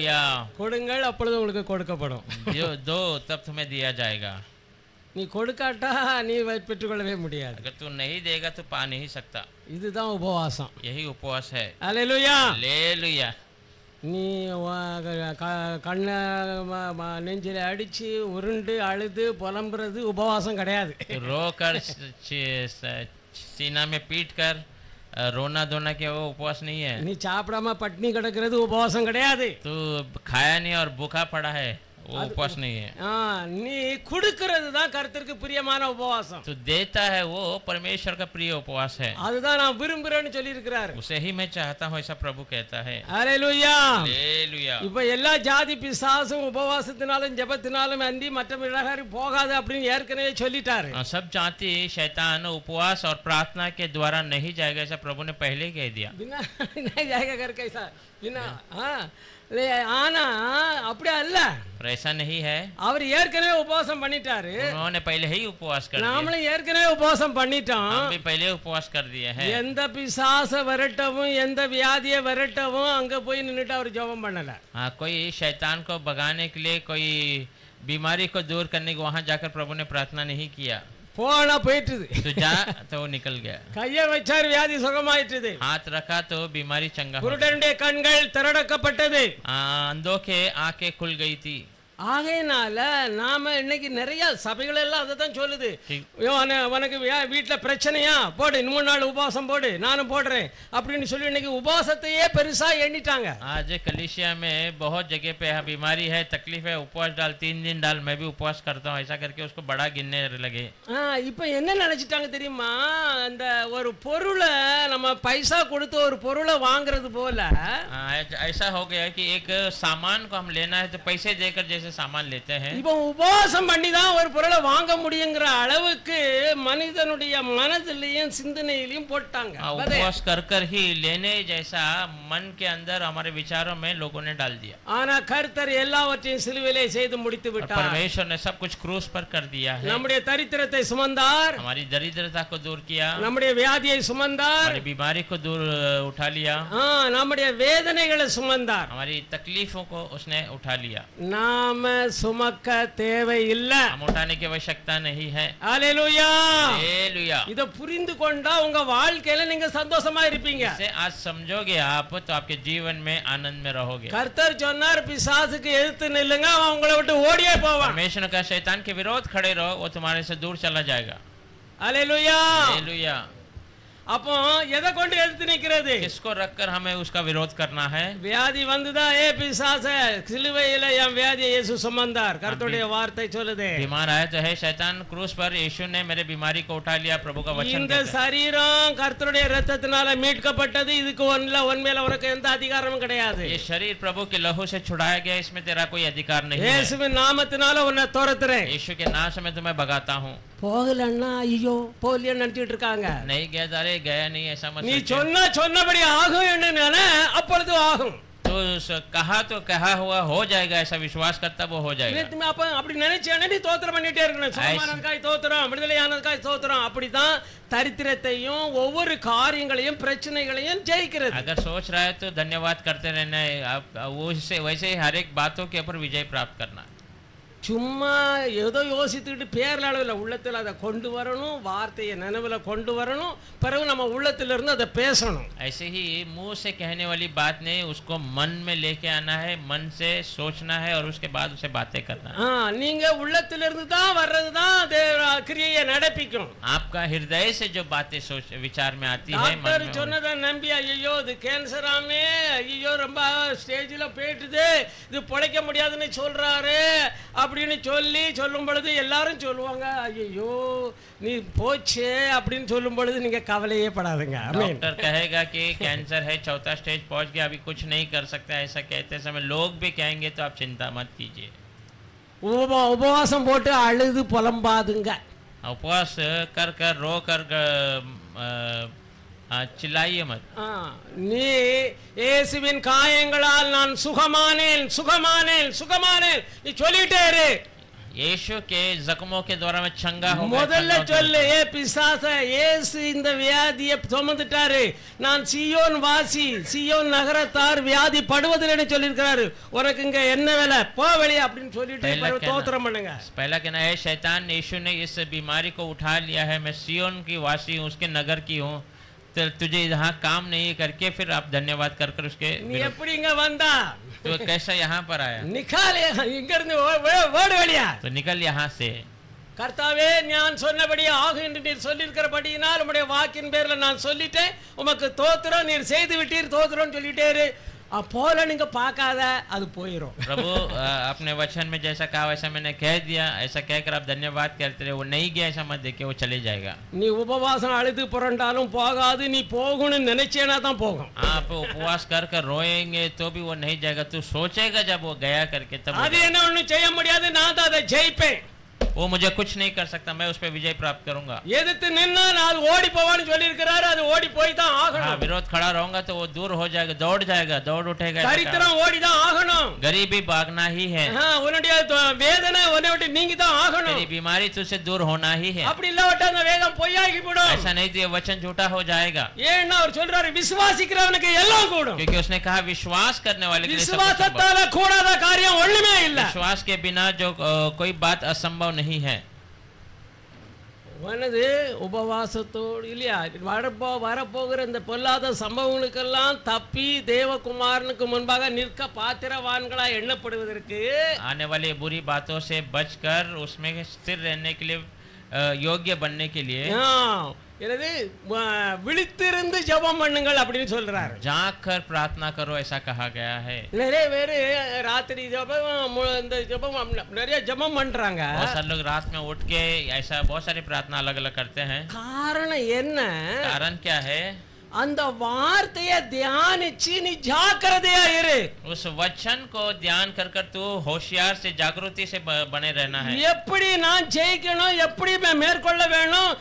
Hallelujah. கொடுங்கள் அப்பொழுது உங்களுக்கு கொடுக்கப்படும். दो तब तुम्हें दिया जाएगा। நீ கொடுக்காட்டா நீ பெற்றுக்கொள்ளவே முடியாது. अगर तू नहीं देगा तो पा नहीं सकता। இதுதான் உபவாசம். यही उपवास है। ஹல்லேலூயா. हालेलुया। நீ கண்ணை நெஞ்சில அடிச்சு உருண்டு அழுது புலம்புறது உபவாசம் கிடையாது. रो कर सीना में पीट कर रोना धोना क्या वो उपवास नहीं है। நீ சாப்பிடாம பட்னி கிடக்கிறது உபவாசம் கிடையாது. तू खाया नहीं और भूखा पड़ा है वो उपवास नहीं है। நீ கொடுக்கிறது தான் கர்த்தருக்கு பிரியமான உபவாசம். तू देता है वो परमेश्वर का प्रिय उपवास है। அதுதான் நான் விரும்புறேன்னு சொல்லி இருக்கிறார். उसे ही मैं चाहता हूँ ऐसा प्रभु कहता है। ஹல்லேலூயா. हालेलुया। இப்ப எல்லா ஜாதி பிசாசும் உபவாசத்தினாலும் ஜெபத்தினாலும் அண்டி மற்ற விழாகாரி போகாது அப்படின்னு ஏற்கனவே சொல்லிட்டாரு. सब जाति शैतान उपवास और प्रार्थना के द्वारा नहीं जाएगा ऐसा प्रभु ने पहले ही कह दिया। बिना नहीं जाएगा कर कैसा बिना ले आना அப்படியே அல்ல. ऐसा नहीं है। அவர் ஏற்கனவே உபவாசம் பண்ணிட்டாரு. उन्होंने पहले ही उपवास कर दिया। நாமளும் ஏற்கனவே உபவாசம் பண்ணிட்டோம். हम भी पहले उपवास कर दिए हैं। எந்த பிசாச விரட்டவும் எந்த வியாதியை விரட்டவும் அங்க போய் நின்னுட்டு அவர் ஜெபம் பண்ணல. हाँ, कोई शैतान को भगाने के लिए कोई बीमारी को दूर करने को वहां जाकर प्रभु ने प्रार्थना नहीं किया। போனா போயிட்டுது. तो जा तो वो निकल गया। கையை வச்சார் வியாதி சுகமாயிட்டுது. हाथ रखा तो बीमारी चंगा हो गया। குருடனுடைய கண்கள் திறக்கப்பட்டது. अंधों के आंखें खुल गई थी। ஆகையினால நாம இன்னைக்கு நிறைய சபைகள் எல்லாம் அதை தான் சொல்லுது. உனக்கு வீட்டுல பிரச்சனையா போடு 3 நாள் உபவாசம் போடு நானும் போடுறேன் அப்படின்னு சொல்லி இன்னைக்கு உபவாசத்தையே பெருசா எண்ணிட்டாங்க. आज कलीसिया में बहुत जगह पे बीमारी है तकलीफ है उपवास डाल 3 दिन डाल मैं भी उपवास करता हूँ ऐसा करके उसको बड़ा गिनने लगे। இப்ப என்ன நினைச்சிட்டாங்க தெரியுமா? அந்த ஒரு பொருளை நம்ம பைசா கொடுத்து ஒரு பொருளை வாங்குறது போல ऐसा हो गया कि एक सामान को हम लेना है तो पैसे देकर जैसे सामान लेते हैं। இப்போ உபவாசம் பண்ணி தான் ஒரு பொருளை வாங்க முடியுங்கிற அளவுக்கு மனிதனுடைய மனதிலையும் சிந்தனையிலையும் போட்டாங்க. उपवास कर कर ही लेने जैसा मन के अंदर हमारे विचारों में लोगों ने डाल दिया। ஆனா கர்த்தர் எல்லாவற்றையும் சிலுவையிலே செய்து முடித்து விட்டார். परमेश्वर ने सब कुछ क्रूस पर कर दिया है। நம்முடைய தரித்திரத்தை சுமந்தார். हमारी दरिद्रता को दूर किया। நம்முடைய வியாதியை சுமந்தார். हमारी बीमारी को दूर उठा लिया। நம்முடைய வேதனைகளை சுமந்தார். हमारी तकलीफों को उसने उठा लिया। நாம சுமக்க தேவை இல்ல. हम उठाने की आवश्यकता नहीं है। हालेलुया। हालेलुया। இத புரிந்து கொண்டா உங்க வாழ்க்கையில நீங்க சந்தோஷமா இருப்பீங்க. इसे आज समझोगे आप तो आपके जीवन में आनंद में रहोगे। கர்த்தர் சொன்னார் பிசாசுக்கு எதிர்த்து நில்லுங்க அவன் உங்களை விட்டு ஓடியே போவான். परमेश्वर का शैतान के विरोध खड़े रहो वो तुम्हारे से दूर चला जाएगा। हालेलुया। हालेलुया। அப்போ எதை கொண்டு எதிர்த்து நிக்கிறது? किसको रखकर हमें उसका विरोध करना है? வியாதி வந்துதா ஏ பிசாசே சிலுவையில என் வியாதியை இயேசு சுமந்தார். கர்த்தருடைய வார்த்தை சொல்லுது. बीमार आया तो है शैतान क्रूस पर यीशु ने मेरे बीमारी को उठा लिया प्रभु का वचन இந்த சரீரம் கர்த்தருடைய இரத்தத்தினால மீட்கப்பட்டது. இதுக்கு உன்மேல உனக்கு எந்த அதிகாரமும் கிடையாது. ये शरीर प्रभु के लहू से छुड़ाया गया इसमें तेरा कोई अधिकार नहीं है। இயேசுவின் நாமத்தினால உன்னை துரத்துறேன். यीशु के नाम से मैं तुम्हें भगाता हूँ। போகலன்னா ஐயோ போலியன்னு நினைச்சிட்டு இருக்காங்க. नहीं गया तारे गया नहीं ऐसा मत நீ सोचो। சொன்னபடி ஆகும் என்று அப்பொழுது ஆகும். तो कहा तो कहा हुआ हो जाएगा ऐसा विश्वास करता वो हो जाएगा। அப்ப அப்படி நினைச்சேன்னா நீ தோத்திரம் பண்ணிட்டே இருக்கணும். சுகமானதுக்காய் தோத்திரம் விடுதலையானதுக்காய் தோத்திரம். அப்படிதான் தரித்திரத்தையும் ஒவ்வொரு காரியங்களையும் பிரச்சனைகளையும் ஜெயிக்கிறது. अगर सोच रहा है तो धन्यवाद करते रहना है। वैसे ही हर एक बातों के ऊपर विजय प्राप्त करना। சும்மா ஏதோ யோசித்துக்கிட்டு பேர்ல அளவில் உள்ளத்தில் அதை கொண்டு வரணும். வார்த்தையை நினைவில் கொண்டு வரணும். பிறகு நம்ம உள்ளத்துல இருந்து அதை பேசணும். ऐसे ही मुंह से कहने वाली बात नहीं उसको मन में लेके आना है मन से सोचना है और उसके बाद उसे बातें करना है। நீங்க உள்ளத்துல இருந்து தான் வர்றதுதான் கிரியையை நடப்பிக்கும். आपका हृदय से जो बातें सोच विचार में आती है டாக்டர் சொன்னதை நம்பி ஐயோ இது கேன்சராமே ஐயோ ரொம்ப ஸ்டேஜ்ல போயிட்டுது இது பிழைக்க முடியாதுன்னு சொல்றாரு அப்படின்னு சொல்லும் பொழுது எல்லாரும் சொல்லுவாங்க ஐயோ நீ போச்சே அப்படின்னு சொல்லும் பொழுது நீங்க கவலையே படாதீங்க. डॉक्टर कहेगा कि कैंसर है 4था स्टेज पहुंच गया अभी कुछ नहीं कर सकता ऐसा कहते समय लोग भी कहेंगे तो आप चिंता मत कीजिए। உபவாசம் போட்டு அழுது புலம்பாதுங்க. उपवास कर कर रो कर चिल्लाइए मत। நீ இயேசுவின் காயங்களால் நான் சுகமானேன் சுகமானேன் சுகமானேன் நீ சொல்லிட்டே இரு. यीशु के जख्मों के द्वारा मैं चंगा हो गया। முதல்ல சொல்லு, ஏ பிசாச, இயேசு இந்த வியாதியை சுமந்துட்டாரு, நான் சியோன் வாசி, சியோன் நகரத்தார் வியாதி படுவதில்லைன்னு சொல்லியிருக்கிறாரு, உனக்கு இங்க என்ன வேலை, போ வெளியே அப்படின்னு சொல்லிட்டு தோத்திரம் பண்ணுங்க। पहला कहना है शैतान यीशु ने इस बीमारी को उठा लिया है, मैं सियोन की वासी हूँ, उसके नगर की हूँ, तो तुझे यहाँ काम नहीं करके फिर आप धन्यवाद कर कर उसके நீ எப்படி இங்க வந்தா, तो कैसा यहाँ पर आया, நிக்காலே இங்க இருந்து ஓடு வெளியா, तो निकल यहाँ से। கர்த்தாவே ஞான் சொன்னபடி ஆகும் என்று நீர் சொல்லியிருக்கிறபடியினால் உம்முடைய வாக்கின் பேர்ல நான் சொல்லிட்டேன், உமக்கு தோத்திரம், நீர் செய்து விட்டீர், தோத்திரம் சொல்லிட்டேரு, போல நீங்க பார்க்காத, அது போயிடும்। प्रभु अपने वचन में जैसा कहा वैसा मैंने कह दिया, ऐसा कहकर आप धन्यवाद करते रहे, वो नहीं गया ऐसा मत देखिए, वो चले जाएगा। நீ உபவாசம் அழுது புரண்டாலும் போகாது, நீ போகணும்னு நினைச்சேனா தான் போகும்। आप उपवास कर कर रोएंगे तो भी वो नहीं जाएगा, तू सोचेगा जब वो गया करके तब அது என்ன ஒண்ணும் செய்ய முடியாது, நான் தான் அதை ஜெயிப்பேன்। वो मुझे कुछ नहीं कर सकता, मैं उस पर विजय प्राप्त करूंगा। எதிர்த்து நின்னா நான் ஓடி போவான்னு சொல்லி இருக்கிறாரு, அது ஓடி போய் தான் ஆகணும்। हाँ, विरोध खड़ा रहूंगा तो वो दूर हो जाएगा, दौड़ जाएगा, दौड़ उठेगा। தரித்திரம் ஓடி தான் ஆகணும், गरीबी भागना ही है, உன்னுடைய வேதனை உன்னை விட்டு நீங்கி தான் ஆகணும், तेरी बीमारी तुझसे दूर होना ही है। அப்படி இல்லாவிட்டா அந்த வேதம் பொய்யாகி போடும்। ऐसा नहीं तो ये वचन झूठा हो जाएगा, ஏன்னா அவர் சொல்றாரு விசுவாசிக்கிறவனுக்கு எல்லாம் கூடும், क्योंकि उसने कहा विश्वास करने वाले के लिए सब कुछ संभव। விசுவாசத்தால கூடாத காரியம் ஒண்ணுமே இல்ல। विश्वास के बिना जो कोई बात असंभव नहीं है। வனது உபவாசத்தோடு இல்லையா, வரப்போகிற இந்த பொல்லாத சம்பவங்களுக்கெல்லாம் தப்பி தேவகுமாரனுக்கு முன்பாக நிற்க பாத்திரவான்களா எண்ணப்படுவதற்கு, आने वाली बुरी बातों से बचकर उसमें स्थिर रहने के लिए, योग्य बनने के लिए எனது விழித்திருந்து ஜெபம் பண்ணுங்கள் அப்படின்னு சொல்றாரு। जाग कर प्रार्थना करो ऐसा कहा गया है। நிறைய பேர் ராத்திரி ஜெபம், இந்த ஜெபம் நிறைய ஜெபம் பண்றாங்க, बहुत सारे लोग रात में उठ के ऐसा बहुत सारी प्रार्थना अलग अलग करते हैं। காரணம் என்ன, कारण क्या है, அந்த வார்த்தையை தியானிச்சு நீ ஜாக்கிரதையா இரு। उस वचन को ध्यान कर कर तू होशियार से जागृति से बने रहना है। எப்படி நான் ஜெயிக்கணும், எப்படி மேற்கொள்ள வேணும்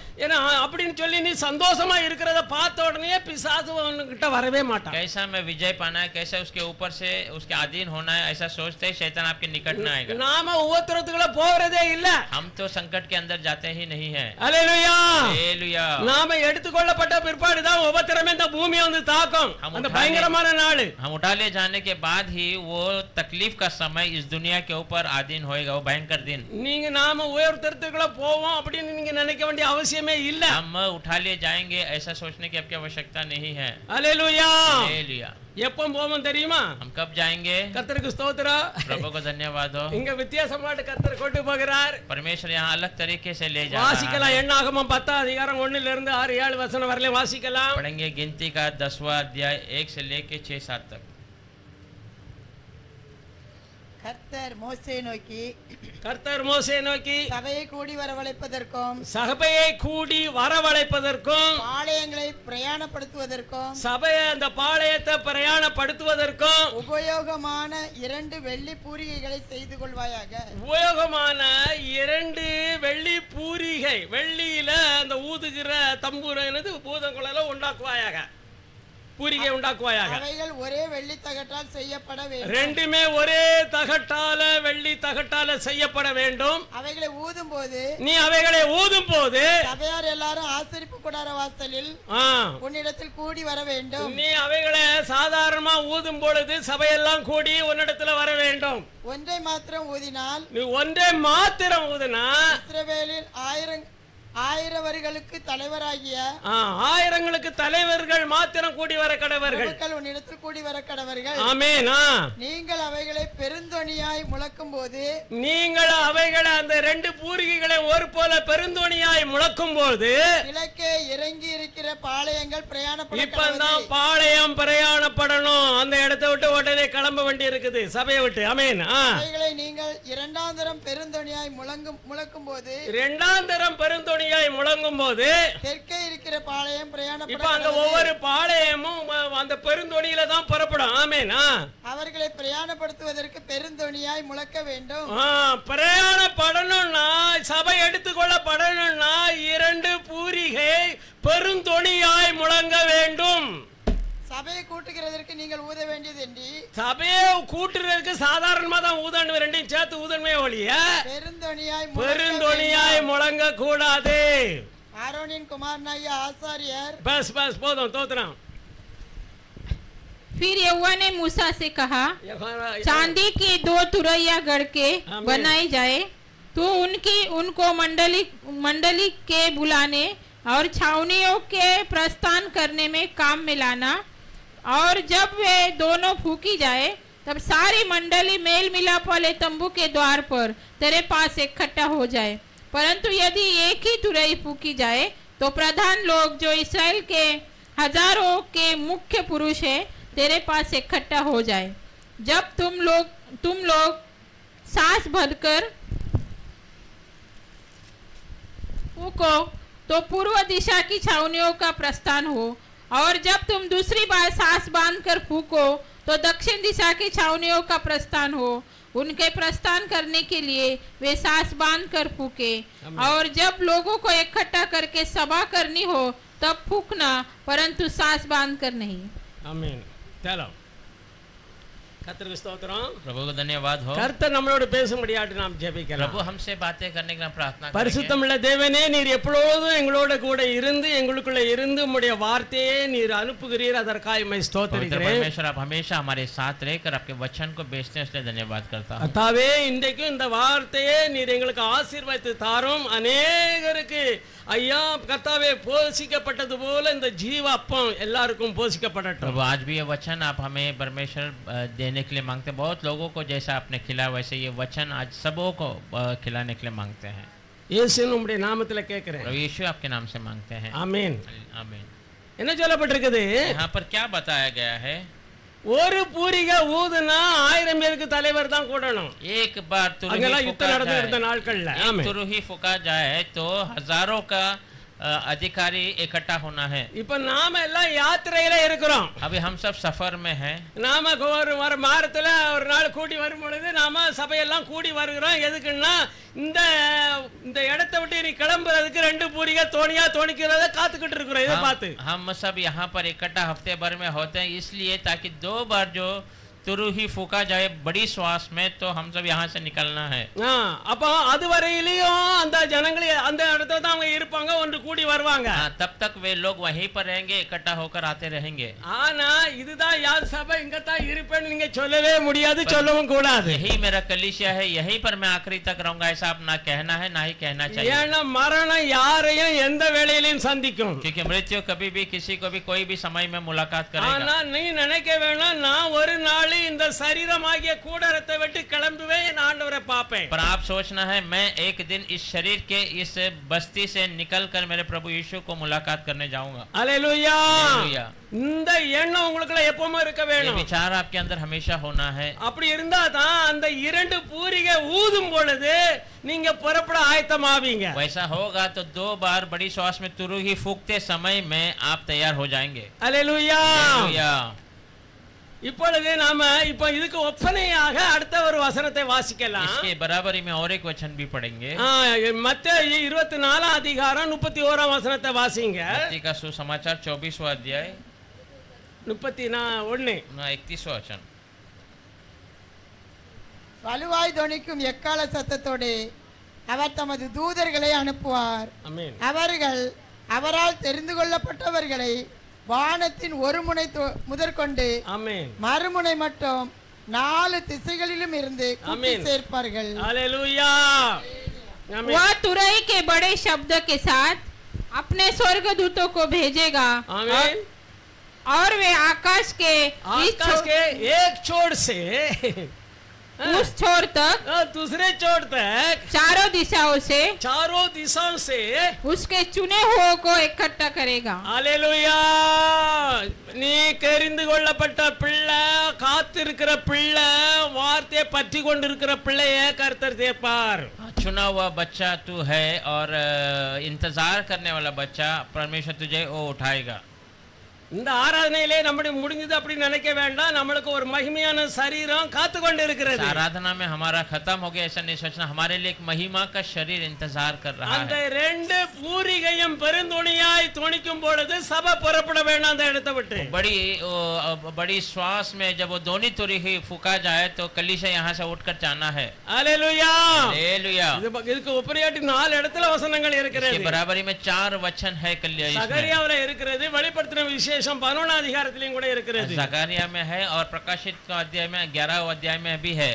அப்படின்னு சொல்லி நீ சந்தோஷமா இருக்கிறத பார்த்த உடனே பிசாசு உன்கிட்ட வரவே மாட்டான்। कैसा मैं विजय पाना है, कैसे उसके ऊपर से उसके अधीन होना है, ऐसा सोचते ही शैतान आपके निकट न आएगा। நாம உபத்திரத்துக்குள்ள போறதே இல்ல, हम तो संकट के अंदर जाते ही नहीं है। அல்லேலூயா, हालेलुया। நாம எடுத்துக்கொள்ளப்பட்ட பிற்பாடு தான் உபத்திரமே இந்த பூமியை வந்து தாக்கும், அந்த பயங்கரமான நாள்। हम उठा ले जाने के बाद ही वो तकलीफ का समय इस दुनिया के ऊपर अधीन होएगा, वो भयंकर दिन। நீங்க நாம உயர்த்தறதுக்குள்ள போவோம் அப்படின்னு நீங்க நினைக்க வேண்டிய அவசியமே இல்ல। हम उठा ले जाएंगे ऐसा सोचने की आपकी आवश्यकता नहीं है। அல்லேலூயா, हालेलुया। எப்போ போவோம் தெரியுமா, हम कब जाएंगे, கர்த்தருக்கு ஸ்தோத்திரம், प्रभु को धन्यवाद हो। இங்க வித்தியாசமாட்டு கர்த்தர் கொண்டு போகிறார்। परमेश्वर यहाँ अलग तरीके से ले जा रहा है। வாசிக்கலாம், எண்ணாகமம் 10 அதிகாரம் 1 இருந்து 6 7 வசனம் வரையிலும் வாசிக்கலாம்। पढ़ेंगे गिनती का 10वां अध्याय 1 से लेके 6 7 तक। கர்த்தர் மோசே நோக்கி, கர்த்தர் மோசே நோக்கி சபையை கூடி வரவழைப்பதற்கும் சபையை கூடி வரவழைப்பதற்கும் பாளையங்களை பிரயாணப்படுத்துவதற்கும் சபையை அந்த பாளையத்தை பிரயாணப்படுத்துவதற்கும் உபயோகமான 2 வெள்ளி பூரிகைகளை செய்து கொள்வாயாக। உபயோகமான 2 வெள்ளி பூரிகை, வெள்ளியில அந்த ஊதுகிற தம்புரனது பூதங்களை உண்டாக்குவாயாக, பூரிகை உண்டாக்குவாயாக। அவைகள் ஒரே வெள்ளி தகட்டால் செய்யப்பட வேண்டும், ரெண்டுமே ஒரே தகட்டால வெள்ளி தகட்டால செய்யப்பட வேண்டும்। அவைகளை ஊதும் போது நீ அவைகளை ஊதும் போது சபையார் எல்லாரும் ஆசரிப்பு கூடார வாசலில் உன்னிடத்தில் கூடி வர வேண்டும்। நீ அவைகளை சாதாரணமா ஊதும் பொழுது சபையெல்லாம் கூடி உன்னிடத்துல வர வேண்டும்। ஒன்றை மாத்திரம் ஊதினால், நீ ஒன்றை மாத்திரம் ஊதினா இஸ்ரவேலில் ஆயிரவர்களுக்கு தலைவராகிய ஆயிரங்களுக்கு தலைவர்கள் மாத்திரம் கூடி வர கடவர்கள், உன்னிடத்தில் கூடி வர கடவர்கள்। ஆமென்। நீங்கள் அவைகளை பெருந்தொனியாய் முழக்கும் போது, நீங்கள் அவைகளை அந்த 2 பூரிகைகளை ஒரு போல பெருந்தொனியாய் முழக்கும் போது கிழக்கே இறங்கி இருக்கிற பாளையங்கள் பிரயாணப்பட, இப்பதான் பாளையம் பிரயாணப்படணும், அந்த இடத்தை விட்டு உடனே கிளம்ப வேண்டி இருக்குது சபையை விட்டு। ஆமென்। அவைகளை நீங்கள் 2ஆம் தரம் பெருந்தொனியாய் முழக்கும் போது, 2ஆம் தரம் பெருந்தொனி முழங்கும் போது தெற்கே இருக்கிற பாளையம் பிரயாணப்பட, இப்ப அங்க ஒவ்வொரு பாளையமும் அந்த பெருந்தொனியில தான் புறப்படும்। ஆமென்। அவர்களை பிரயாணப்படுத்துவதற்கு பெருந்தொனியாய் முழக்க வேண்டும்। பிரயாணப்படணும்னா, சபை எடுத்துக்கொள்ளப்படணும்னா 2 பூரிகை பெருந்தொனியாய் முழங்க வேண்டும்। சபையை கூட்டுகிறதற்கு நீங்கள் ஊத வேண்டியது என்று, சபையை கூட்டுறதுக்கு சாதாரணமா தான் ஊதணும், 2ஐயும் சேர்த்து ஊதணுமே ஒழிய பெருந்தொனியாய் முழங்க கூடாது. ஆரோனின் குமாரனாகிய ஆசாரியர் बस बस போதும் தோத்திரம். फिर यहोवा ने मूसा से कहा, चांदी की 2 तुरैया गढ़ के बनाई जाए, तो उनको मंडली के बुलाने और छावनियों के प्रस्थान करने में काम में लाना, और जब वे दोनों फूकी जाए तब सारी मंडली मेल मिलाप वाले तंबू के द्वार पर तेरे पास इकट्ठा हो जाए। परंतु यदि एक ही तुरई फूकी जाए तो प्रधान लोग जो इसराइल के हजारों के मुख्य पुरुष है तेरे पास इकट्ठा हो जाए। जब तुम लोग सांस भरकर फूको तो पूर्व दिशा की छावनियों का प्रस्थान हो, और जब तुम दूसरी बार सांस बांधकर फूको तो दक्षिण दिशा की छावनियों का प्रस्थान हो। उनके प्रस्थान करने के लिए वे सांस बांध कर फूके, और जब लोगों को इकट्ठा करके सभा करनी हो तब फूकना, परंतु सांस बांध कर नहीं। आमीन। चलो கர்த்தருக்கு ஸ்தோத்திரம். प्रभु को धन्यवाद हो। கர்த்தர் நம்மளோட பேசும்படியாட்டு நாம் ஜெபிக்கலாம். प्रभु हमसे बातें करने के लिए प्रार्थना करेंगे। பரிசுத்தமுள்ள தேவனே, நீர் எப்பொழுதும் எங்களோட கூட இருந்து எங்களுக்குள்ள இருந்து உம்முடைய வார்த்தையை நீர் அனுப்புகிறீர், அதற்காக உம்மை ஸ்தோத்திரிக்கிறேன். परमेश्वर आप हमेशा हमारे साथ रहकर आपके वचन को भेजते हैं, इसलिए धन्यवाद करता हूं। கர்த்தாவே, இன்றைக்கு இந்த வார்த்தையை நீர் எங்களுக்கு ஆசீர்வதித்து தாரும். அநேகருக்கு ஐயா கர்த்தாவே போஷிக்கப்பட்டது போல இந்த ஜீவ அப்பம் எல்லாருக்கும் போஷிக்கப்படட்டும். प्रभु आज भी ये वचन आप हमें परमेश्वर देने के लिए मांगते हैं। बहुत लोगों को जैसा आपने खिलाया वैसे ये वचन आज सबों को खिलाने के लिए मांगते हैं। இயேசுவின் உம்முடைய நாமத்திலே கேட்கிறேன். प्रभु यीशु आपके नाम से मांगते हैं। ஆமென். आमीन। என்ன சொல்லப்பட்டிருக்குது? यहाँ पर क्या बताया गया है? ஒரு பூரிகை ஊதுனா 1000 பேருக்கு தலைவர் தான் கூடணும். एक बार तुरुही फूका जाए तो हजारों का अधिकारी इकट्ठा होना है। இப்ப நாம எல்லாம் யாத்திரையில இருக்கிறோம். अभी हम सब सफर में हैं। நாம ஒரு வாரத்துல ஒரு நாள் கூடி வரும் பொழுது நாம சபையெல்லாம் கூடி வருகிறோம். எதுக்குன்னா இந்த இந்த இடத்தை விட்டு நீ கிளம்புறதுக்கு 2 பூரிகை தோணியா தோணிக்கிறத காத்துக்கிட்டு இருக்கிறோம். இதை பார்த்து हम सब यहाँ पर इकट्ठा हफ्ते भर में होते हैं, इसलिए ताकि 2 बार जो तुरुही फूका जाए बड़ी श्वास में, तो हम सब यहाँ से निकलना है। அப்போ அதுவரையிலயும் அந்த ஜனங்களே அந்த இடத்துல தான் அவங்க இருப்பாங்க, ஒன்று கூடி வருவாங்க. तब तक वे लोग वहीं पर रहेंगे, इकट्ठा होकर आते रहेंगे। ஆனா இதுதான் யார் சபை, இங்க தான் இருப்பேன்னு நீங்க சொல்லவே முடியாது, சொல்லவும் கூடாது. यही मेरा कलीसिया है, यहीं पर मैं आखिरी तक रहूंगा, ऐसा आप ना कहना है ना ही कहना चाहिए। ஏன்னா மரணம் யாரையும் எந்த வேளையிலும் சந்திக்கும். क्योंकि मृत्यु कभी भी किसी को भी कोई भी समय में मुलाकात करेगा। ஆனா நீ நினைக்க வேணாம், நான் ஒரு நாள் இந்த சரீரமாகிய கூடாரத்தை விட்டு கிளம்புவேன், என் ஆண்டவரை பார்ப்பேன். पर आप सोचना है मैं एक दिन इस शरीर के इस बस्ती से निकलकर मेरे प्रभु यीशु को मुलाकात करने जाऊंगा। हालेलुया। हालेलुया। இந்த எண்ணம் உங்களுக்குள்ள எப்பவுமே இருக்க வேணும். ये विचार आपके अंदर हमेशा होना है। அப்படி இருந்தா தான் அந்த 2 பூரிகை ஊதும் பொழுது நீங்க புறப்பட ஆயத்தமாவீங்க. वैसा होगा तो 2 बार बड़ी श्वास में तुरुही फूकते समय में आप तैयार हो जाएंगे। हालेलुया। हालेलुया। இப்பொழுது நாம இப்போ இதுக்கு ஒப்பனையாக அடுத்த ஒரு வசனத்தை வாசிக்கலாம். इसके बराबरी में और एक वचन भी पढ़ेंगे। மத்தேயு 24 அதிகாரம் 31 வசனத்தை வாசிங்க. मत्ती का सुसमाचार 24वां अध्याय 31 31वां वचन। வலுவாய் தொனிக்கும் எக்கால சத்தத்தோடு அவர் தமது தூதர்களை அனுப்புவார். ஆமென். அவர்கள் அவரால் தெரிந்து கொள்ளப்பட்டவர்களை வானத்தின் ஒரு முனை முதற்கொண்டு ஆமென் மறுமுனை மட்டும் 4 திசைகளிலும் இருந்து கூட்டி சேர்ப்பார்கள். हालेलुया। वह तुरई के बड़े शब्द के साथ अपने स्वर्गदूतों को भेजेगा, और वे आकाश के एक छोर से उस छोर तक दूसरे छोर तक चारों दिशाओं से उसके चुने हुओं को इकट्ठा करेगा। हालेलुया। நீ தெரிந்து கொள்ளப்பட்ட பிள்ளை, காத்திருக்கிற பிள்ளை, வார்த்தையை பற்றி கொண்டிருக்கிற பிள்ளையை கர்த்தர் சேர்ப்பார். चुना हुआ बच्चा तू है और इंतजार करने वाला बच्चा परमेश्वर तुझे वो उठाएगा। இந்த ஆராதனையிலே நம்முடைய முடிஞ்சது அப்படி நினைக்க வேண்டாம். நம்மளுக்கு ஒரு மகிமையான சரீரம் காத்து கொண்டு இருக்கிறது. आराधना में हमारा खत्म हो गया ऐसा नहीं सोचना, हमारे लिए एक महिमा का शरीर इंतजार कर रहा है. அந்த ரெண்டு பூரிகையும் பெருந்துணியாய் துணிக்கும் பொழுது சபை புறப்பட வேண்டாம் அந்த இடத்தை விட்டு. बड़ी श्वास में जब वो दोनों तुरी ही फूका जाए तो कलीसिया यहाँ से उठकर जाना है. Hallelujah hallelujah. இதுக்கு உபரியாட்டி 4 இடத்துல வசனங்கள் இருக்கிறது. इसके बराबरी में 4 वचन है कलीसिया. சகரியாவில இருக்கிறது, வெளிப்படுத்தின விசேஷம் 11 அதிகாரத்திலும் கூட இருக்கிறது. जकरिया में है और प्रकाशित का अध्याय में 11 अध्याय में भी है.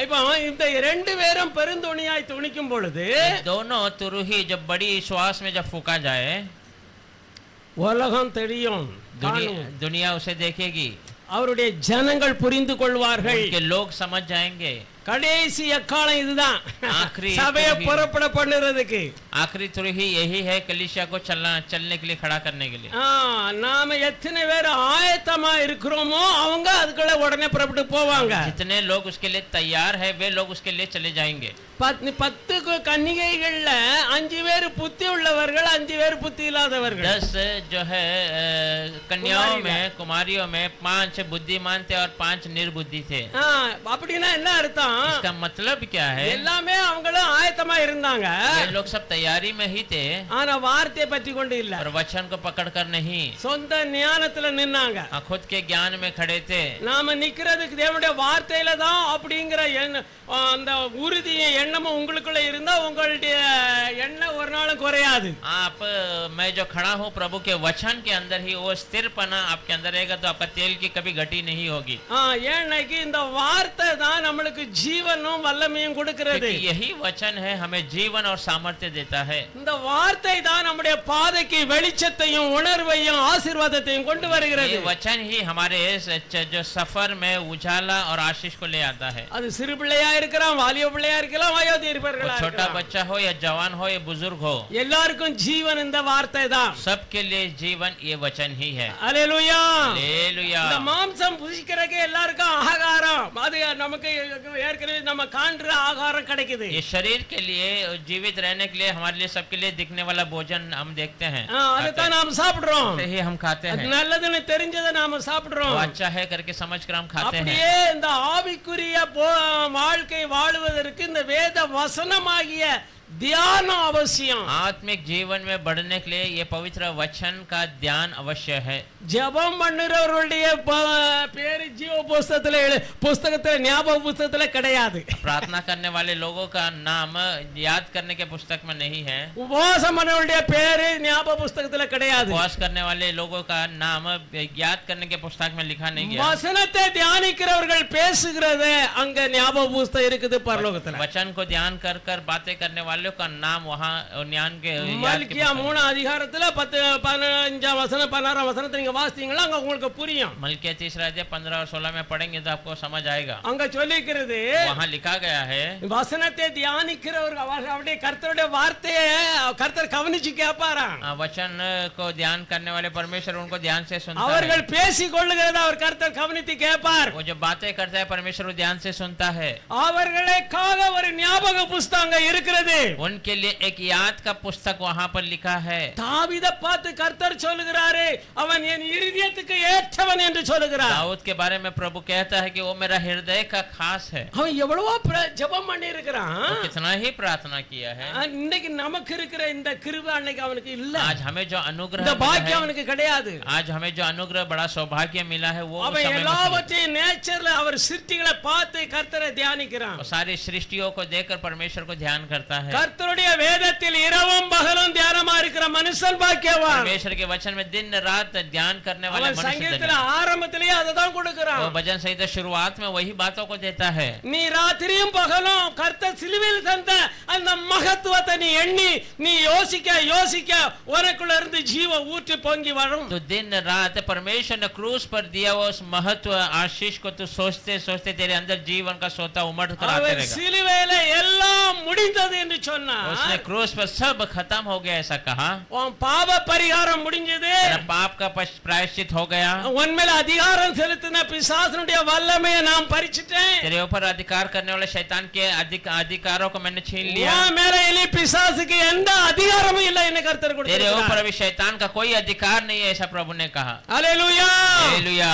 இப்போ இந்த ரெண்டு பேரும் பெருந்துணியாய் துணிக்கும் பொழுது दोनों तुरुही जब बड़ी श्वास में जब फूका जाए உலகம் தெரியும், दुनिया उसे देखेगी, அவருடைய ஜனங்கள் புரிந்து கொள்வார்கள், उनके लोग समझ जाएंगे. கடைசி எக்காலம் இதுதான், आखिरी சபையை புறப்பட பண்ணுறதுக்கு. आखिरी तुरही यही है कलीसिया को चलने के लिए, खड़ा करने के लिए. நாம எத்தனை பேர் ஆயத்தமா இருக்கிறோமோ அவங்க அதுக்குள்ள உடனே புறப்பட்டு போவாங்க. जितने लोग उसके लिए तैयार है वे लोग उसके लिए चले जाएंगे. 10 கன்னிகைகள்ல 5 பேர் புத்தி உள்ளவர்கள், 5 பேர் புத்தி இல்லாதவர்கள். 10 जो है कन्याओं में, कुमारियों में 5 बुद्धिमान थे और 5 निर्बुद्धि थे. அப்படின்னா என்ன அர்த்தம்? इसका मतलब क्या है? எல்லாமே அவங்களும் ஆயத்தமா இருந்தாங்க, वे लोग सब तैयारी में ही थे, ஆனா வார்த்தையை பற்றி கொண்டு இல்ல, और वचन को पकड़कर नहीं, சொந்த ஞானத்துல நின்னாங்க. खुद के ज्ञान में खड़े थे. நாம நிக்கிறதுக்கு தேவனுடைய வார்த்தையில தான் அப்படிங்கிற அந்த உறுதியை எண்ணமும் உங்களுக்குள்ள இருந்தா உங்களுடைய எண்ணம் ஒரு நாளும் குறையாது. आप मैं जो खड़ा हूँ प्रभु के वचन के अंदर ही, वो स्थिरपना आपके अंदर रहेगा तो आपका तेल की कभी घटी नहीं होगी. ஏன்னைக்கு இந்த வார்த்தை தான் நம்மளுக்கு ஜீவனும் வல்லமையும் கொடுக்கிறது. यही वचन है हमें जीवन और सामर्थ्य देता है. இந்த வார்த்தை தான் நம்முடைய பாதைக்கு வெளிச்சத்தையும் உணர்வையும் ஆசீர்வாதத்தையும் கொண்டு வருகிறது. ये वचन ही हमारे जो सफर में उजाला और आशीष को ले आता है. அது சிறு பிள்ளையா இருக்கலாம், வாலிப பிள்ளையா இருக்கலாம், வயோதிபர்களா இருக்கலாம், छोटा बच्चा हो या जवान हो या बुजुर्ग हो, எல்லாருக்கும் ஜீவன் இந்த வார்த்தை தான். सबके लिए जीवन ये वचन ही है. அல்லேலூயா हालेलुया. இந்த மாம்சம் புசிக்கிறதுக்கு எல்லாருக்கும் ஆகாரம், அது நமக்கு ஏற்கனவே நம்ம காண்ற ஆகாரம் கிடைக்குது. ये शरीर के लिए, जीवित रहने के लिए, हमारे लिए सबके लिए दिखने वाला भोजन हम देखते हैं, அதுதான் நாம் சாப்பிடுறோம், यही हम खाते हैं. நல்லதுன்னு தெரிஞ்சதை நாம சாப்பிடுறோம், वो अच्छा है करके समझ कर हम खाते हैं. அப்படியே இந்த ஆவிக்குரிய வாழ்க்கை வாழுவதற்கு இந்த வேத வசனமாகிய ध्यान அவசியம். आत्मिक जीवन में बढ़ने के लिए ये पवित्र वचन का ध्यान अवश्य है. ஜெபம் பண்ணுறவர்களுடைய பேரு ஜீவ புஸ்தகத்தில் ஞாபக புஸ்தகத்தில் கிடையாது. प्रार्थना करने वाले लोगों का नाम याद करने के पुस्तक में नहीं है. உபவாசம் பண்ணுறவங்களுடைய பேரு ஞாபக புஸ்தகத்தில் கிடையாது. उपवास करने वाले लोगों का नाम याद करने के पुस्तक में लिखा नहीं गया. வசனத்தை தியானிக்கிறவர்கள் பேசுகிறது அங்க ஞாபக புஸ்தகம் இருக்குது பரலோகத்தில். वचन को ध्यान कर कर बातें करने वालों का नाम वहाँ ज्ञान के மல்கியா 3 அதிகாரத்துல 15 வசனம் 16 வசனத்தை நீங்க வாசித்தீங்களா அங்க உங்களுக்கு புரியும். मल्किया 3 अध्याय 15 और 16 में पढ़ेंगे तो आपको समझ आएगा. அங்க சொல்லிக்கிறது, वहाँ लिखा गया है, வசனத்தை தியானிக்கிறவர்கள் அவருடைய கர்த்தருடைய வார்த்தையை கர்த்தர் கவனிச்சு கேட்பாராம். वचन को ध्यान करने वाले परमेश्वर उनको ध्यान से सुनता है. அவர்கள் பேசிக் கொள்ளுகிறத அவர் கர்த்தர் கவனித்து கேட்பார். वो जो बातें करता है परमेश्वर ध्यान से सुनता है. அவர்களுக்காக ஒரு ஞாபக புஸ்தகம் இருக்கிறது. उनके लिए एक याद का पुस्तक वहाँ पर लिखा है. தாவீதை பார்த்து கர்த்தர் சொல்லுகிறாரு, அவன் என் இருதயத்துக்கு ஏற்றவன் என்று சொல்லுகிறார். दाऊद के बारे में प्रभु कहता है कि वो मेरा हृदय का खास है. அவன் எவ்வளவோ ஜெபம் பண்ணி இருக்கிறான், कितना ही प्रार्थना किया है. இன்னைக்கு நமக்கு இருக்கிற இந்த கிருபை அன்னைக்கு அவனுக்கு இல்ல. आज हमें जो अनुग्रह இந்த பாக்கியம் அவனுக்கு கிடையாது. आज हमें जो अनुग्रह बड़ा सौभाग्य मिला है वो அவன் எல்லாவற்றையும் நேச்சர்ல அவர் சிருஷ்டிகளை பார்த்து கர்த்தரை தியானிக்கிறான். सारी सृष्टियों को देखकर परमेश्वर को ध्यान करता है. கர்த்தருடைய வேதத்தில் இரவும் பகலும் தியானமா இருக்கிற மனுஷன் பாக்கியவான். परमेश्वर के वचन में दिन रात ध्यान करने वाले मनुष्य संगीतல ஆரம்பத்திலேயே அததான் கொடுக்கிறான். वो भजन संगीत शुरुआत में वही बातों को देता है. நீ ராத்திரியும் பகலும் கர்த்தர் சிலுவையில் தந்த அந்த மகத்துவத்தை நீ எண்ணி நீ யோசிக்க உனக்குள்ள இருந்து ஜீவ ஊற்று பொங்கி வரும். तो दिन रात परमेश्वर ने क्रूस पर दिया हुआ उस महत्व आशीष को तू सोचते सोचते तेरे अंदर जीवन का सोता उमड़ कर आते रहेगा. சிலுவையில எல்லாம் முடிந்தது என்று சொன்னா उसने क्रूस पर सब खत्म हो गया ऐसा कहा, உன் பாவ பரிகாரம் முடிஞ்சது, तेरा पाप का प्रायश्चित हो गया, உன் மேல அதிகாரம் செலுத்தின பிசாசனுடைய வல்லமையை நான் பறிச்சிட்டேன், तेरे ऊपर अधिकार करने वाले शैतान के अधिकारों को मैंने छीन लिया, உன் மேல இனி பிசாசுக்கு எந்த அதிகாரமும் இல்லை என்ன கர்த்தர் तेरे கொடுத்திருக்கிறார்। ऊपर अभी शैतान का कोई अधिकार नहीं है, ऐसा प्रभु ने कहा। ஹல்லேலூயா हालेलुया।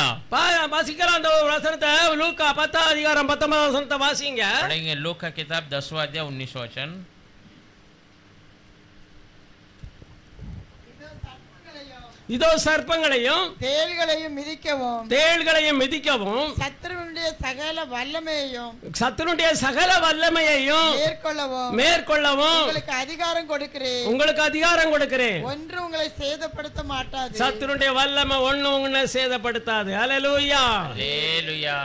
வாசிக்கலாம் அந்த வசனத்தை, லூக்கா 10 அதிகாரம் 19 வசனத்தை வாசிங்க। पढ़ेंगे लूका का किताब 10वां अध्याय 19 वचन। இதோ சர்ப்பங்களையும் தேள்களையும் மிதிக்கவும் சத்துருவினுடைய சகல வல்லமையையும் மேற்கொள்ளவும் உங்களுக்கு அதிகாரம் கொடுக்கிறேன் ஒன்று உங்களை சேதப்படுத்த மாட்டாது, சத்துருடைய வல்லமை ஒண்ணு உங்களை சேதப்படுத்தாது। ஹல்லேலூயா हालेलुया।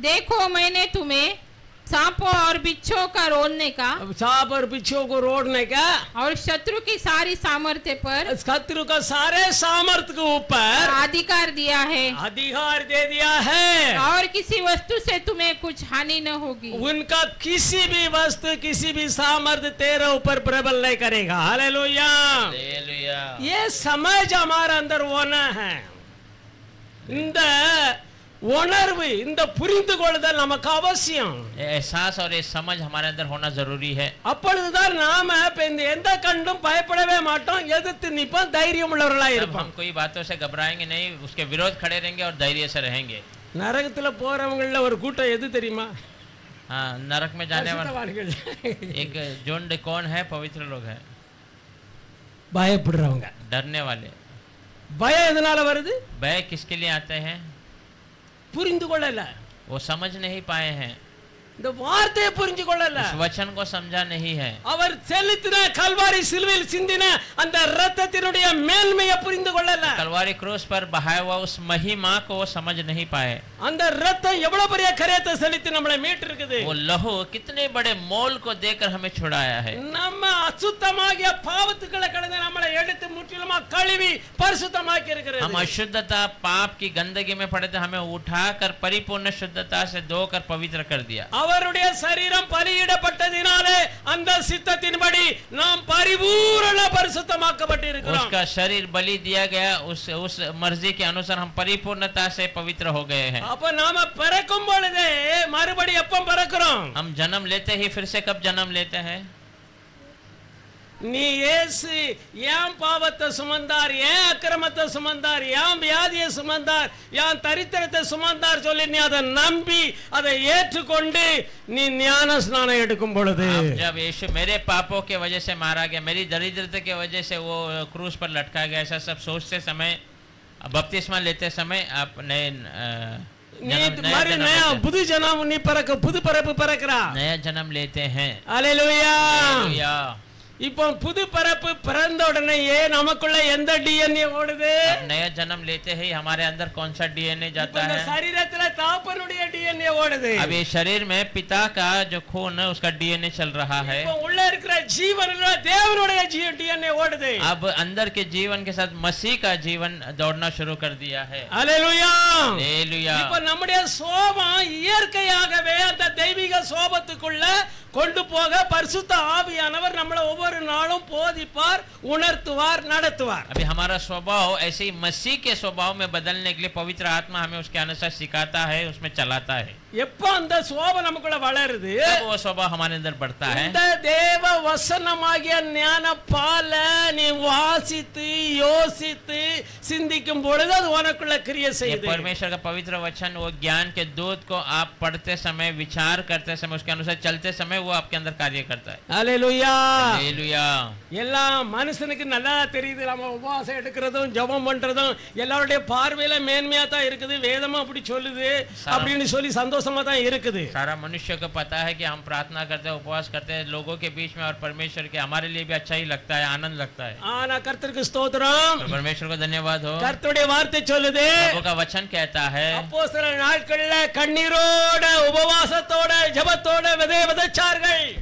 देखो मैंने तुम्हें सांपों और बिच्छों का रोकने का, सांप और बिच्छों को रोकने का, और शत्रु की सारी सामर्थ्य पर, शत्रु का सारे सामर्थ्य के ऊपर अधिकार दिया है, अधिकार दे दिया है, और किसी वस्तु से तुम्हें कुछ हानि न होगी। उनका किसी भी वस्तु किसी भी सामर्थ्य तेरे ऊपर प्रबल नहीं करेगा। हालेलुया। हालेलुया। ये समझ हमारे अंदर होना है, இந்த உணர்வு இந்த புரிந்து கொள்ளுதல் நமக்கு அவசியம்। एहसास और ये समझ हमारे अंदर होना जरूरी है। அப்பொழுதுதான் நாம எந்த கண்டும் பயப்படவே மாட்டோம், எதிர்த்து நிப்போம், தைரியம் உள்ளவர்களாய் இருப்போம்। हम कोई बातों से घबराएंगे नहीं, उसके विरोध खड़े रहेंगे और धैर्य से रहेंगे। நரகத்துல போறவங்கள ஒரு கூட்டம் எது தெரியுமா? हाँ, नरक में जाने वाले एक झुंड कौन है? पवित्र लोग हैं। பயப்படுறவங்க, डरने वाले। பயம் எதனால வருது? भय किसके लिए आते हैं? புரிந்து கொள்ளல, वो समझ नहीं पाए हैं, இந்த வார்த்தையை புரிந்து கொள்ளல, इस वचन को समझा नहीं है। அவர் செலுத்தின கல்வாரி சிலுவையில் சிந்தின அந்த இரத்தத்தினுடைய மேன்மையை புரிந்து கொள்ளல, कलवारी क्रूस पर बहाया हुआ उस महिमा को वो समझ नहीं पाए। அந்த இரத்தம் எவ்வளவு பெரிய கரையத்தை செலுத்தி நம்மளை மீட்டிருக்குது, वो लहू कितने बड़े मोल को देकर हमें छुड़ाया है। நம்ம அசுத்தமாகிய பாவத்துக்களை கடந்து நம்மளை எடுத்து முற்றிலுமா கழுவி பரிசுத்தமாக்கி இருக்கிறது। हम अशुद्धता पाप की गंदगी में पड़े थे, हमें उठाकर परिपूर्ण शुद्धता से धोकर पवित्र कर दिया। அவருடைய சரீரம் பலியிடப்பட்டதினாலே அந்த சித்தத்தின்படி நாம் பரிபூரண பரிசுத்தமாக்கப்பட்டிருக்கிறோம்। उसका शरीर बलि दिया गया, उस मर्जी के अनुसार हम परिपूर्णता से पवित्र हो गए हैं। அப்ப நாம பிறக்கும் பொழுதே மறுபடி எப்ப பிறக்கிறோம்? हम जन्म लेते ही फिर से कब जन्म लेते हैं? நீ இயேசு ஏன் பாவத்தை சுமந்தார், ஏன் அக்கிரமத்தை சுமந்தார், ஏன் வியாதியை சுமந்தார், ஏன் தரித்திரத்தை சுமந்தார் சொல்லி நீ அதை நம்பி அதை ஏற்றுக்கொண்டு நீ ஞான ஸ்நானம் எடுக்கும் பொழுது, जब यीशु मेरे पापों के वजह से मारा गया, मेरी दरिद्रता के वजह से वो क्रूस पर लटका गया, ऐसा सब सोचते समय, बपतिस्मा लेते समय आप புது ஜனம் நீ பிறக்க புது பிறப்பு பிறக்கிறா, नया जन्म लेते हैं। அல்லேலூயா। हालेलुया। இப்போ புது பிறப்பு பிறந்த உடனேயே நமக்குள்ள எந்த டிஎன்ஏ ஓடுது? नया जन्म लेते ही हमारे अंदर कौन सा डीएनए जाता है? शरीरத்துல தாப்பனுடைய டிஎன்ஏ ஓடுது। अब ये शरीर में पिता का जो खून है उसका डीएनए चल रहा है। இப்போ உள்ள இருக்கிற ஜீவன்ல தேவனுடைய டிஎன்ஏ ஓடுது। अब अंदर के जीवन के साथ मसीह का जीवन दौड़ना शुरू कर दिया है। हालेलुया। हालेलुया। இப்போ நம்முடைய சோபம் இயற்கையாகவே அந்த தெய்வீக சோபத்துக்குள்ள கொண்டு போக பரிசுத்த ஆவியானவர் நம்மளை ஒவ்வொரு நாளும் போதிப்பார், உணர்த்துவார், நடத்துவார்। अभी हमारा स्वभाव ऐसे ही मसीह के स्वभाव में बदलने के लिए पवित्र आत्मा हमें उसके अनुसार सिखाता है, उसमें चलाता है। எப்ப அந்த சோபம் நமக்குள்ள வளருது, वो स्वभाव हमारे अंदर बढ़ता है। இந்த தேவ வசனமாகிய ஞான பால நீ வாசித்து யோசித்து சிந்திக்கும் பொழுது அது உனக்குள்ள கிரியை செய்யுது। परमेश्वर का पवित्र वचन, वो ज्ञान के दूध को आप पढ़ते समय, विचार करते समय, उसके अनुसार चलते समय वो आपके अंदर कार्य करता है। हालेलुया। हालेलुया। எல்லாம் மனுஷனுக்கு நல்லா தெரியுது, நம்ம உபவாசம் எடுக்கிறதும் ஜெபம் பண்றதும் எல்லாருடைய பார்வையில மேன்மையா தான் இருக்குது, வேதமும் அப்படி சொல்லுது அப்படின்னு சொல்லி சந்தோஷமா தான் இருக்குது। सारा मनुष्य को पता है कि हम प्रार्थना करते हैं, उपवास करते हैं लोगों के बीच में, और परमेश्वर के हमारे लिए भी अच्छा ही लगता है, आनंद लगता है। ஆனா கர்த்தருக்கு ஸ்தோத்திரம், तो परमेश्वर को धन्यवाद हो। கர்த்தருடைய வார்த்தை சொல்லுது, प्रभु का वचन कहता है, அப்போஸ்தல நாட்கள்ல கண்ணீரோட உபவாசத்தோட ஜெபத்தோட விதைச்சார்கள்।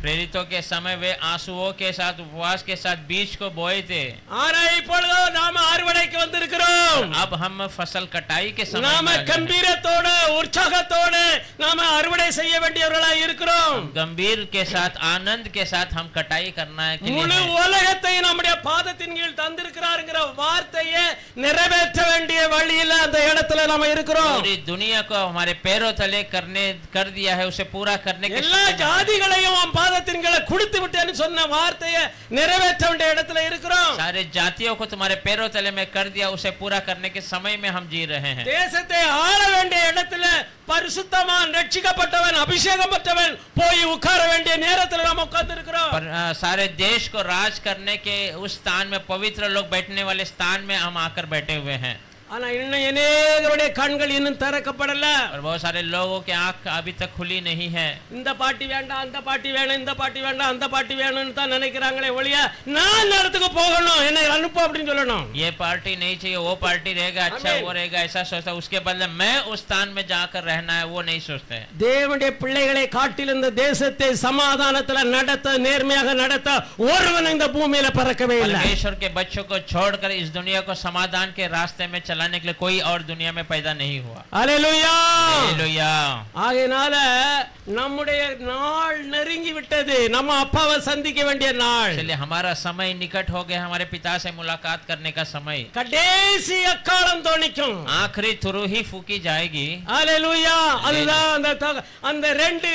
प्रेरितों के समय वे आंसुओं के साथ, उपवास के साथ बीज को बोए थे। ஆனா இப்பொழுது நாம அறுவடைக்கு வந்திருக்கிறோம்। अब हम फसल कटाई के समय நாம கம்பீரத்தோட உற்சாகத்தோட நாம அறுவடை செய்ய வேண்டியவர்களாய் இருக்கிறோம். गंभीर के साथ आनंद के साथ हम कटाई करना है के முழு உலகத்தை நம்முடைய பாதத்தின் கீழ் தந்திருக்கிறார்ங்கற வார்த்தையை நிறைவேற்ற வேண்டிய வழியில அந்த இடத்துல நாம இருக்கிறோம். पूरी दुनिया को हमारे पैरों तले कर दिया है, उसे पूरा करने के எல்லா ஜாதிகளையும் हम பாதத்தின் கீழ் கொடுத்து விட்டேன்னு சொன்ன வார்த்தையை நிறைவேற்ற வேண்டிய இடத்துல இருக்கிறோம். सारे जातियों को तुम्हारे पैरों तले में कर दिया, उसे पूरा करने के समय में हम जी रहे हैं. தேசத்தை ஆள வேண்டிய இடத்துல பரிசுத்தமான் ரட்சிக்கப்பட்டவன் அபிஷேகம் பெற்றவன் போய் உட்கார வேண்டிய நேரத்துல நாம உட்கார்ந்து இருக்கிறோம். सारे देश को राज करने के उस स्थान में, पवित्र लोग बैठने वाले स्थान में हम आकर बैठे हुए हैं. ஆனா இன்னும் अनेகருடைய கண்கள் இன்னும் திறக்கப்படல. और बहुत सारे लोगों की आंख अभी तक खुली नहीं है. இந்த பாட்டி வேண்டாம், அந்த பாட்டி வேணும், இந்த பாட்டி வேண்டாம், அந்த பாட்டி வேணும்னு தான் நினைக்கிறாங்களே ஒழிய நான் இடத்துக்கு போகணும், என்னை அனுப்பு அப்படினு சொல்லணும். ये पार्टी नहीं चाहिए, वो पार्टी रहेगा, अच्छा वो रहेगा, ऐसा सोचता है. उसके बदले मैं उस स्थान में जाकर रहना है, वो नहीं सोचते हैं. தேவனுடைய பிள்ளைகளை காட்டில் இந்த தேசத்தை சமாதானத்துல நடத்த, நேர்மையாக நடத்த ஒருவன் இந்த பூமியில பிறக்கவே இல்லை. परमेश्वर के बच्चों को छोड़कर इस दुनिया को समाधान के रास्ते में चलाने के लिए कोई और दुनिया में पैदा नहीं हुआ. Hallelujah, hallelujah. ஆகையால நம்முடைய நாள் நெருங்கி விட்டது. நம்ம அப்பாவை சந்திக்க வேண்டிய நாள். इसलिए हमारा समय निकट हो गया, हमारे पिता से मुलाकात करने का समय. கடைசி அக்காலம் தோணிக்கும், आखिरी तुरही फूकी जाएगी. हालेलुया. அதுதான் அந்த ரெண்டு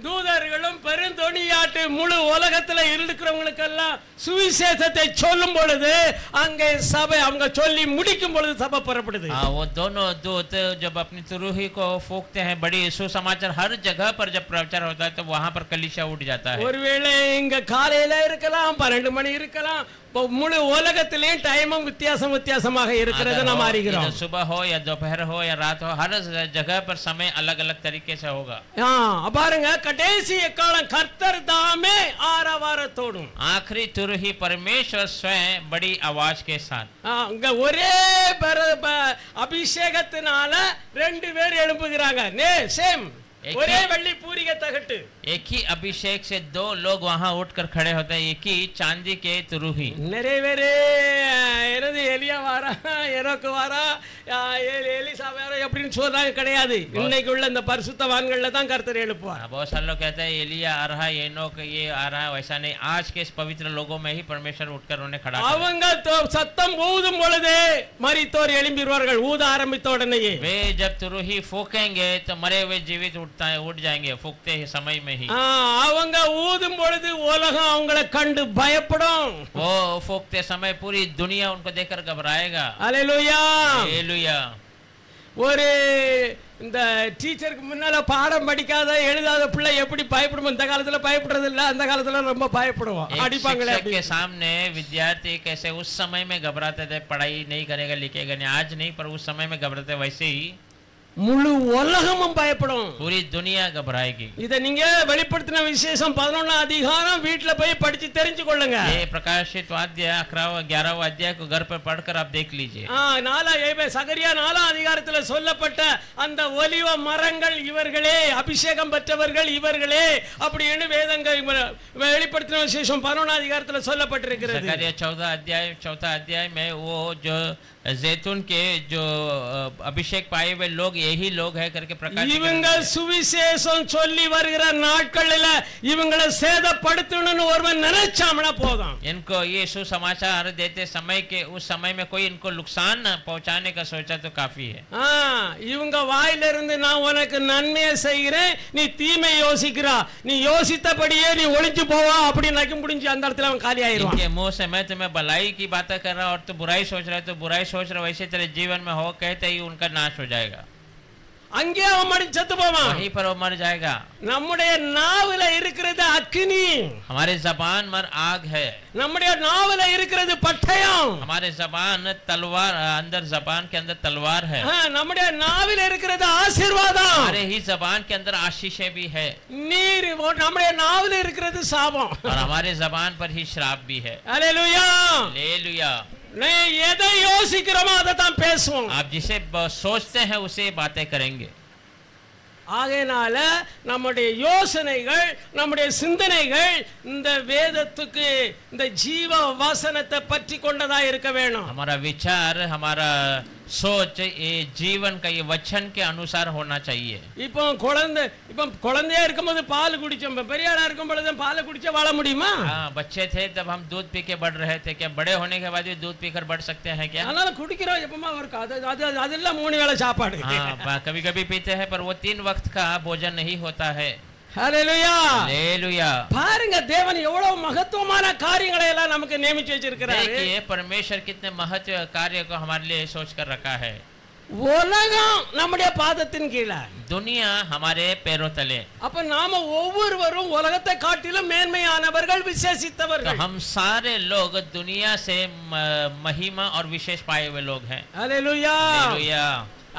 தூதர்களும் பெருந்தொனியாட்டு முழு உலகத்துல இருக்கிறவங்களுக்கெல்லாம் சுவிசேஷத்தை சொல்லும் பொழுது அங்கே சபை அவங்க சொல்லி முடிக்கும் பொழுது சபை புறப்படுது. वो दोनों दूत जब अपनी तुरही को फूकते हैं, बड़ी सुसमाचार हर जगह पर जब प्रचार होता है तो वहां पर कलीसिया उठ जाता है. ஒருவேளை இங்க காலையில இருக்கலாம், 12 மணி இருக்கலாம், முழு உலகத்திலேயும் டைமும் வித்தியாசமாக இருக்கிறது நாம் அறிகிறோம். सुबह हो या दोपहर हो या रात हो, हर जगह पर समय अलग अलग तरीके से होगा. பாருங்க, கடைசி எக்காலம் கர்த்தர் தாமே ஆரவாரத்தோடும், आखिरी तुरही परमेश्वर स्वयं बड़ी आवाज के साथ. இங்க ஒரே அபிஷேகத்தினால ரெண்டு பேர் எழுப்புகிறாங்க. சேம் ஒரே வெள்ளி பூரிகை தகட்டு. एक ही अभिषेक से दो लोग वहां उठकर खड़े होते हैं, एक ही चांदी के तुरही. நிறைய பேரு எனது எலியா வாரா, எனக்கு வாரா, எலிசா வாரா எப்படின்னு சொல்றாங்க. கிடையாது, இன்னைக்கு உள்ள இந்த பரிசுத்தவான்கள்ல தான் கர்த்தர் எழுப்புவார். बहुत सारे लोग कहते हैं एलिया आ रहा है, एनोक ये आ रहा है, वैसा नहीं. आज के इस पवित्र लोगों में ही परमेश्वर उठकर उन्हें खड़ा करेगा. அவங்க சத்தம் ஊதும் பொழுது மரித்தோர் எழும்பிடுவார்கள். ஊத ஆரம்பித்த உடனேயே वे जब तुरही फूकेंगे तो मरे हुए जीवित उठ जाएंगे, फूकते ही समय में ही. அவங்க ஊதும் பொழுது உலகம் அவங்களை கண்டு பயப்படும். वो फूकते समय पूरी दुनिया उनको देखकर घबराएगा. Hallelujah, hallelujah. ஒரு இந்த டீச்சருக்கு முன்னால பாடம் படிக்காத எழுதாத பிள்ளை எப்படி பயப்படுமோ, இந்த காலத்துல பயப்படுறது இல்ல, அந்த காலத்துல ரொம்ப பயப்படுவோம், அடிப்பாங்களே. के सामने विद्यार्थी कैसे उस समय में घबराते थे, पढ़ाई नहीं करेगा, लिखेगा नहीं, आज नहीं पर उस समय में घबराते, वैसे ही முழு உலகமும் பயப்படும். पूरी दुनिया घबराएगी. இத நீங்க வெளிப்படுத்தின விசேஷம் 11ஆம் அதிகாரம் வீட்ல போய் படிச்சு தெரிஞ்சு கொள்ளுங்க. ये प्रकाशित अध्याय 11वां अध्याय को घर पर पढ़कर आप देख लीजिए. சகரியா 4ஆம் அதிகாரத்துல சொல்லப்பட்ட அந்த ஒலிவ மரங்கள் இவர்களே, அபிஷேகம் பெற்றவர்கள் இவர்களே அப்படின்னு வேதங்கள் வெளிப்படுத்தின விசேஷம் 11ஆம் அதிகாரத்துல சொல்லப்பட்டிருக்கிறது. सकरिया 14 अध्याय में वो जो जैतून के जो अभिषेक पाए हुए लोग यही लोग है करके प्रकाश. இவங்க சுவிசேஷம் சொல்லி வருகிற நாட்களில இவங்களை சேதப்படுத்தணும்னு ஒருவன் நினைச்சாமனா போதும். इनको ये सुसमाचार देते समय के उस समय में कोई इनको नुकसान पहुंचाने का सोचा तो काफी है. இவங்க வாயில இருந்து நான் உனக்கு நன்மையை செய்கிறேன், நீ தீமை யோசிக்கிறா, நீ யோசித்தபடியே நீ ஒளிஞ்சு போவா அப்படி நக்கி முடிஞ்சு அந்த இடத்துல அவன் காலி ஆயிடுவான். इनके मुंह से मैं तुम्हें भलाई की बातें कर रहा हूं और तू बुराई सोच रहा है, तो बुराई सोच रहा वैसे तेरे जीवन में हो, कहते ही उनका नाश हो जाएगा. அங்கே அவன் மடி செத்து போவான். वहीं पर वो मर जाएगा. நம்முடைய நாவுல இருக்கிறது அக்கினி, हमारे जबान पर आग है. நம்முடைய நாவுல இருக்கிறது பட்டயம், हमारे जबान तलवार, अंदर जबान के अंदर तलवार है. நம்முடைய நாவில இருக்கிறது ஆசீர்வாதம், हमारे ही जबान के अंदर आशीषें भी है. நீர் நம்முடைய நாவில இருக்கிறது சாபம், और हमारे जबान पर ही श्राप भी है. Hallelujah, hallelujah. नहीं எதை யோசிக்கிறோமோ அதை தான் பேசுவோம். आप जिसे सोचते हैं उसे बातें करेंगे. ஆகையினால நம்முடைய யோசனைகள், நம்முடைய சிந்தனைகள் இந்த வேதத்துக்கு, இந்த ஜீவ வசனத்தை பற்றி கொண்டதா இருக்க வேணும். हमारा विचार, हमारा सोच ये जीवन का ये वचन के अनुसार होना चाहिए। இப்போ குழந்தையா இருக்கும்போது பால் குடிச்சோம், பெரிய ஆளா இருக்கும் பொழுது பால் குடிச்சா வாழ முடியுமா? हाँ, बच्चे थे तब हम दूध पी के बढ़ रहे थे, क्या बड़े होने के बाद भी दूध पीकर बढ़ सकते हैं क्या? அதனால குடிக்கிறோம் எப்பமா இருக்கு, அது அதெல்லாம் 3 வேளை சாப்பாடு। हाँ, कभी कभी पीते हैं पर वो 3 वक्त का भोजन नहीं होता है। ஹalleluya हालेलुया। பாருங்க தேவன் எவ்வளவு மகத்துவமான காரியங்களை எல்லாம் நமக்கு நியமிச்சு வச்சிருக்கிறாரு। देखिए परमेश्वर कितने महत्व कार्य को हमारे लिए सोच कर रखा है। உலகம் நம்முடைய பாதத்தின் கீழ, दुनिया हमारे पैरों तले। அப்ப நாம ஒவ்வொருவரும் உலகத்தை காட்டிலும் மேன்மையானவர்கள், விசேஷித்தவர்கள்। तो हम सारे लोग दुनिया से महिमा और विशेष पाए हुए लोग हैं। ஹalleluya हालेलुया।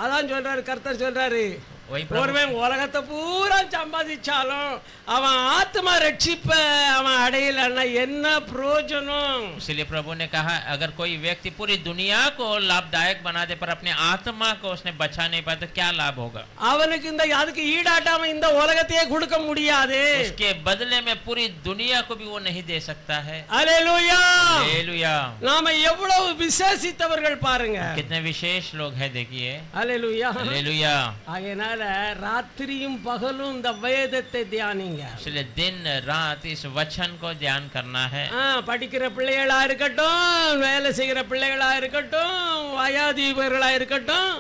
அதான் சொல்றாரு கர்த்தர் சொல்றாரு, वही ஒருவன் உலகத்தை பூரா சம்பாதிச்சாலும் அவன் ஆத்மா ரட்சிப்ப அவன் அடையலன்னா என்ன பிரயோஜனம்? इसलिए प्रभु ने कहा अगर कोई व्यक्ति पूरी दुनिया को लाभदायक बना दे पर अपने आत्मा को उसने बचा नहीं पाया तो क्या लाभ होगा? அவனுக்கு இந்த அதுக்கு ஈடாட்டாம இந்த உலகத்தையே கொடுக்க முடியாது। उसके बदले में पूरी दुनिया को भी वो नहीं दे सकता है। ஹalleluya हालेलुया। நாம எவ்வளவு விசேஷித்தவர்கள் பாருங்க, कितने विशेष लोग हैं देखिए। ஹalleluya हालेलुया। ஆகையால ராத்திரியும் பகலும் இந்த வேதத்தை தியானிங்க। इसलिए दिन रात इस वचन को ध्यान करना है। படிக்கிற பிள்ளைகளா இருக்கட்டும், வேலை செய்கிற பிள்ளைகளா இருக்கட்டும், வயோதிபர்களா இருக்கட்டும்,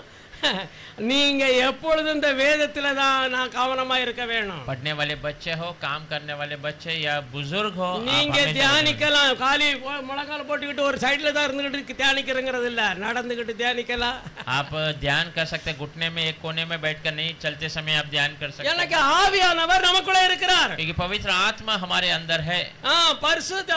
நீங்க எப்பொழுதும் இந்த வேதத்துல தான் நான் கவனமா இருக்க வேணும்। पढ़ने वाले बच्चे हो, काम करने वाले बच्चे या बुजुर्ग हो, நீங்க தியானிக்கலாம், காலி முழங்கால போட்டுக்கிட்டு ஒரு சைடுல தான் இருந்துகிட்டு தியானிக்கிறங்கிறது இல்ல, நடந்துகிட்டு தியானிக்கலாம்। आप ध्यान कर सकते, घुटने में एक कोने में बैठकर नहीं, चलते समय आप ध्यान कर सकते। எனக்கு ஆவியானவர் நமக்குள்ள இருக்கிறார், क्योंकि पवित्र आत्मा हमारे अंदर है। பரிசுத்த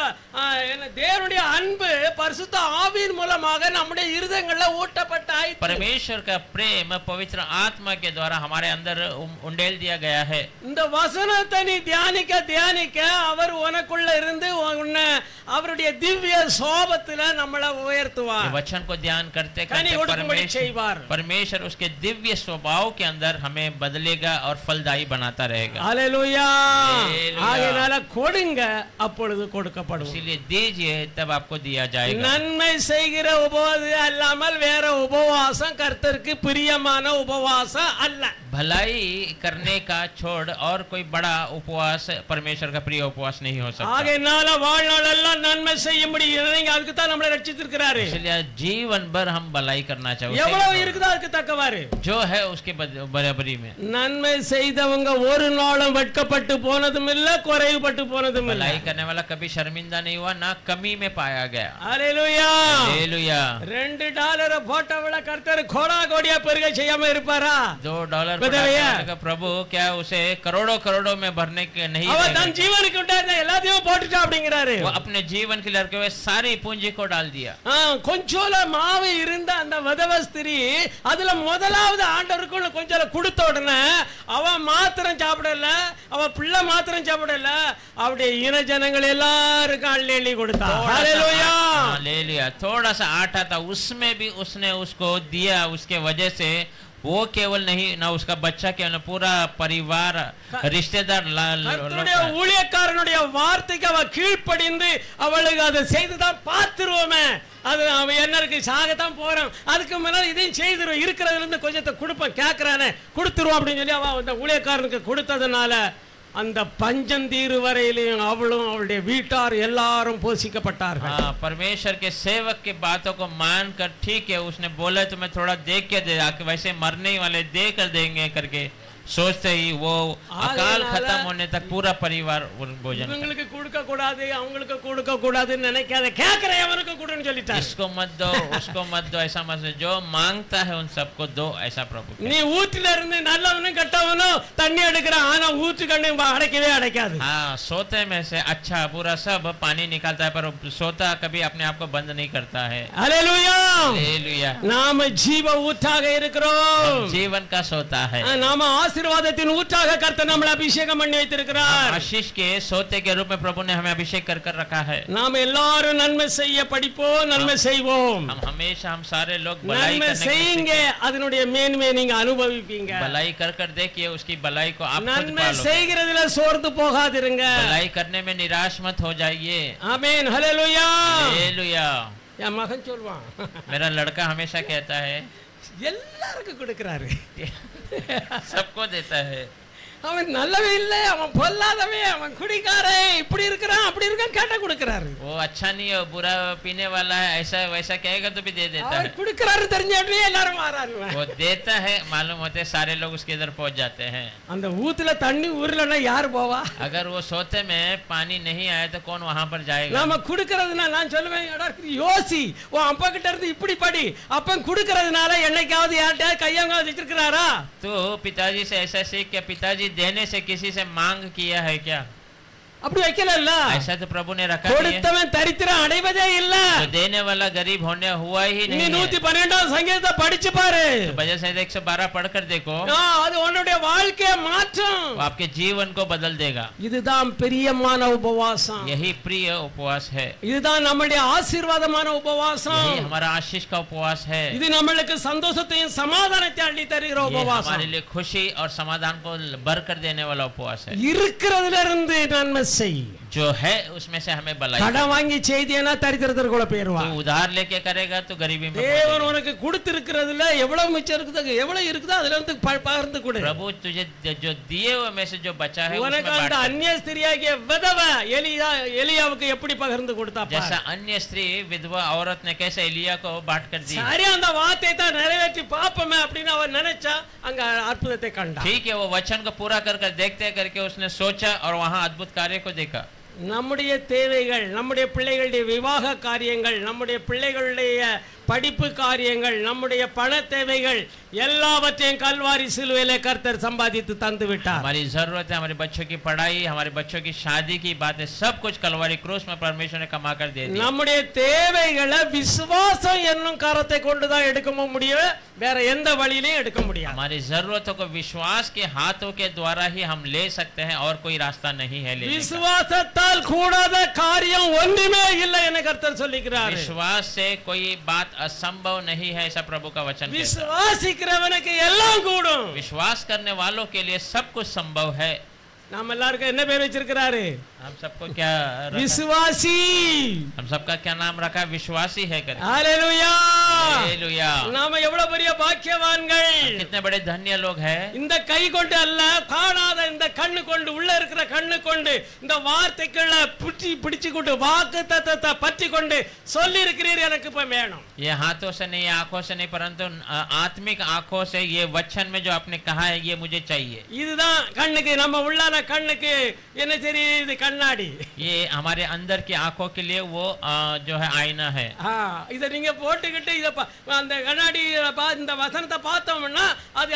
தேவனுடைய அன்பு பரிசுத்த ஆவியின் மூலமாக நம்முடைய இருதயங்கள்ல ஊட்டப்பட்டாய்। परमेश्वर का प्रेम पवित्र आत्मा के द्वारा हमारे अंदर उंडेल दिया गया है। இந்த वचनத்தை நீ தியானிக்க தியானிக்க அவர் உனக்குள்ள இருந்து உன்னை அவருடைய திவ்ய சோபத்துல நம்மள உயர்த்துவார்। वचन को ध्यान करते करते परमेश्वर उसके दिव्य स्वभाव के अंदर हमें बदलेगा और फलदायी बनाता रहेगा। हालेलुया। ஆகையால கொடுங்க அப்பொழுது கொடுக்கப்படும்। इसीलिए दीजिए तब आपको दिया जाएगा। நன்மை செய்கிற உபவாசம் அல்லாமல் வேற உபவாசம் கர்த்தருக்கு பிரியமான உபவாசம் அல்ல। भलाई करने का छोड़ और कोई बड़ा उपवास परमेश्वर का प्रिय उपवास नहीं हो सकता। ஆகையால வாழ்நாளெல்லாம் நன்மை செய்யும்படி நீங்க அதுக்கு தான் நம்மளை ரட்சித்திருக்கிறாரு। इसलिए जीवन भर हम भलाई करना चाहिए। எவ்வளவு இருக்குதோ அதுக்கு தக்கவாறு जो है उसके बराबरी में। நன்மை செய்தவங்க ஒரு நாளும் வெட்கப்பட்டு போனதும் இல்ல, குறைவுபட்டு போனதும் இல்ல। भलाई करने वाला कभी शर्मिंदा नहीं हुआ, ना कमी में पाया गया। हालेलुया। हालेलुया। $2 போட்டவள கர்த்தர் கோடா கோடியா பெருக செய்யாம இருப்பாரா? $2 का प्रभु क्या उसे करोड़ों करोड़ों में भरने के नहीं அவன் தன் ஜீவனுக்கு உண்டான எல்லாத்தையும் போட்டுட்டா அப்படிங்கறாரு। वो अपने जीवन के लिए हुए सारी पूंजी को डाल दिया। கொஞ்சோல மாவு இருந்த அந்த விதவ ஸ்திரீ அதுல முதலாவது ஆண்டவருக்கு கொஞ்சோல கொடுத்த உடனே அவன் மாத்திரம் சாப்பிடல, அவன் பிள்ளை மாத்திரம் சாப்பிடல, அவருடைய இன ஜனங்கள் எல்லாருக்கும் அள்ளி கொடுத்தா। हालेलुया। हालेलुया। थोड़ा सा आटा था उसमें भी उसने उसको दिया। उसके वजह से वो केवल नहीं ना उसका बच्चा केवल पूरा परिवार रिश्तेदार ஊழியக்காரனுடைய வார்த்தைக்கு அவ கீழ்ப்படிந்து அவளுக்கு அதை செய்துதான் பார்த்துருவோமே, அது அவன் என்ன இருக்கு சாகத்தான் போறான், அதுக்கு முன்னாடி இதையும் செய்திருவோம், இருக்கிறதுல இருந்து கொஞ்சத்தை கொடுப்பேன் கேட்கிறானே கொடுத்துருவோம் அப்படின்னு சொல்லி அவ அந்த ஊழியக்காரனுக்கு கொடுத்ததுனால அந்த பஞ்சந்தீரு வரையிலும் அவளும் அவளுடைய வீட்டார் எல்லாரும் போஷிக்கப்பட்டார்கள்। परमेश्वर के सेवक की बातों को मानकर ठीक है उसने बोला तो मैं थोड़ा देख के दे, वैसे मरने वाले दे कर देंगे करके सोचते ही वो अकाल खत्म होने तक पूरा परिवार भोजन இவங்களுக்கு கொடுக்க கூடாது அவங்களுக்கு கொடுக்க கூடாதுன்னு நினைக்காத, கேக்குறவனுக்கு கொடுன்னு சொல்லிட்டார்। इसको मत दो उसको मत दो ऐसा मत, जो मांगता है उन सबको दो ऐसा प्रभु। நீ ஊற்றில இருந்து நல்லவனும் கெட்டவனும் தண்ணி எடுக்கிறான், ஆனா ஊற்று கண்ணு அடைக்கவே அடைக்காது। हाँ, सोते में से अच्छा बुरा सब पानी निकालता है पर सोता कभी अपने आप को बंद नहीं करता है। हालेलुया। हालेलुया। நாம ஜீவ ஊற்றாக இருக்கிறோம், जीवन का सोता है। நாம ஆசீர்வாதத்தின் ஊற்றாக கர்த்தர் நம்மளை அபிஷேகம் பண்ணி வைத்திருக்கிறார்। आशीष के सोते के रूप में प्रभु ने हमें अभिषेक कर कर रखा है। நாம எல்லாரும் நன்மை செய்ய படிப்போம், நன்மை செய்வோம்। हम हमेशा हम सारे लोग भलाई நன்மை செய்யுங்க, அதனுடைய மேன்மையை நீங்க அனுபவிப்பீங்க। भलाई कर कर देखिए उसकी भलाई को आप खुद நன்மை पालोगे। செய்கிறதுல சோர்ந்து போகாதிருங்க। भलाई करने में निराश मत हो जाइए। ஆமென்। ஹalleluya। हालेलुया। என் மகன் சொல்வான், मेरा लड़का हमेशा कहता है எல்லாருக்கும் கொடுக்கிறாரு, सबको देता है। அவன் நல்லவே இல்லை, அவன் பொல்லாதவன், அவன் குடிக்காரன், இப்படி இருக்கிறான் அப்படி இருக்கான், கேட்டா கொடுக்கிறாரு। वो अच्छा नहीं है, बुरा पीने वाला है, ऐसा वैसा कहेगा तो भी दे देता है। கொடுக்கிறாரு தெரிஞ்ச உடனே எல்லாரும் மாறாங்க। वो देता है, मालूम होते सारे लोग उसके इधर पहुंच जाते हैं। அந்த ஊத்துல தண்ணி ஊர்லனா யார் போவா? अगर वो सोते में पानी नहीं आया तो कौन वहां पर जाएगा? நாம கொடுக்கிறதுனா நான் சொல்லுவேன், எடா யோசி, உன் அப்பா கிட்ட இருந்து இப்படி படி, அப்பன் கொடுக்கிறதுனால என்னைக்காவது யார்ட்ட கையங்க வச்சிருக்காரா? तो पिताजी से ऐसा सीख क्या पिताजी देने से किसी से मांग किया है क्या? அப்படி வைக்கலல்ல, ऐसा तो प्रभु ने रखा है। கொடுத்தவன் தரித்திரம் அடைவதே இல்ல, तो देने वाला गरीब होने हुआ ही நீ नहीं है। 112 சங்கீதத்தை படிச்சு பாரு, तो भजन संहिता 112 पढ़कर देखो, அது உன்னுடைய வாழ்க்கையை மாற்றும், वो आपके जीवन को बदल देगा। இதுதான் பிரியமான உபவாசம், यही प्रिय उपवास है, இதுதான் நம்முடைய ஆசீர்வாதமான உபவாசம், यही हमारा आशीष का उपवास है। இது நம்மளுக்கு சந்தோஷத்தையும் சமாதானத்தையும் அள்ளி தருகிற ये உபவாசம், हमारे लिए खुशी और समाधान को भरकर देने वाला उपवास है। இருக்கிறதுல இருந்து நன்மை செய், जो है उसमें से हमें भलाई। கடன் வாங்கி செய்தியனா தரித்திரத்திற்குள்ள போயிருவா, तो उधार लेके करेगा तो गरीबी में தேவன் पहुंचेगा। உனக்கு கொடுத்திருக்கிறதுல எவ்வளவு மிச்சம் இருக்குது, எவ்வளவு இருக்குதோ அதுல இருந்து பகிர்ந்து கொடு। प्रभु तुझे जो दिए हुए में से जो बचा है उसमें உனக்கு அந்த बांट। அந்நிய ஸ்திரியாகிய விதவை எலியாவுக்கு எப்படி பகிர்ந்து கொடுத்தா பாரு। जैसा अन्य स्त्री विधवा औरत ने कैसे एलिया को बांट कर दी। சரி, அந்த வார்த்தை தான் நிறைவேற்றி பாப்பமே அப்படின்னு அவன் நினைச்சா அங்க அற்புதத்தை கண்டா। ठीक है, वो वचन को पूरा कर देखते करके उसने सोचा और वहां अद्भुत कार्य को देखा। நம்முடைய தேவைகள், நம்முடைய பிள்ளைகளுடைய விவாக காரியங்கள், நம்முடைய பிள்ளைகளுடைய படிப்பு காரியங்கள், நம்முடைய பண தேவைகள் எல்லாவற்றையும் கல்வாரி சிலுவையிலே கர்த்தர் சம்பாதித்து தந்து விட்டார்। हमारी जरूरत है, हमारे बच्चों की पढ़ाई, हमारे बच्चों की शादी की बातें, सब कुछ कलवारी क्रूस में परमेश्वर ने कमा कर दे दिया। நம்முடைய தேவைகளை விசுவாசம் என்னும் கரத்தை கொண்டுதான் எடுக்க முடியும், வேற எந்த வழியிலையும் எடுக்க முடியாது। हमारी जरूरतों को विश्वास के हाथों के द्वारा ही हम ले सकते हैं और कोई रास्ता नहीं है लेने का। விசுவாசத்தால் கூடாத காரியம் ஒன்றுமே இல்லை என கர்த்தர் சொல்லிக்கிறார்। विश्वास से कोई बात असंभव नहीं है, ऐसा प्रभु का वचन कहता है। விசுவாசிக்கிறவனுக்கு எல்லாம் கூடும்। विश्वास करने वालों के लिए सब कुछ संभव है। நாம எல்லாருக்கும் என்ன பேர் வச்சிருக்கிறாரு? हम सबको क्या रखा? விசுவாசி। हम सबका क्या नाम रखा? विश्वासी है करके। ஹalleluya, हालेलुया। நாம எவ்வளவு பெரிய பாக்கியவான்கள்। कितने बड़े धन्य लोग हैं। இந்த கை கொண்டு அல்ல, காணாத இந்த கண்ணு கொண்டு, உள்ள இருக்கிற கண்ணு கொண்டு, இந்த வார்த்தைகளை பிடிச்சு கொண்டு, வாக்கு தத்தத்தை பற்றி கொண்டு சொல்லி இருக்கிறீர், எனக்கு இப்ப வேணும்। ये हाथों से नहीं, आंखों से नहीं, परंतु आत्मिक आंखों से ये वचन में जो आपने कहा है ये मुझे चाहिए। இதுதான் கண்ணுக்கு, நம்ம உள்ளான கண்ணுக்கு என்ன தெரியுது? கண்ணாடி। ये हमारे अंदर की आंखों के लिए वो जो है आईना है। இத நீங்க போட்டுக்கிட்டு இத அந்த கண்ணாடி இந்த வசனத்தை பார்த்தோம்னா அது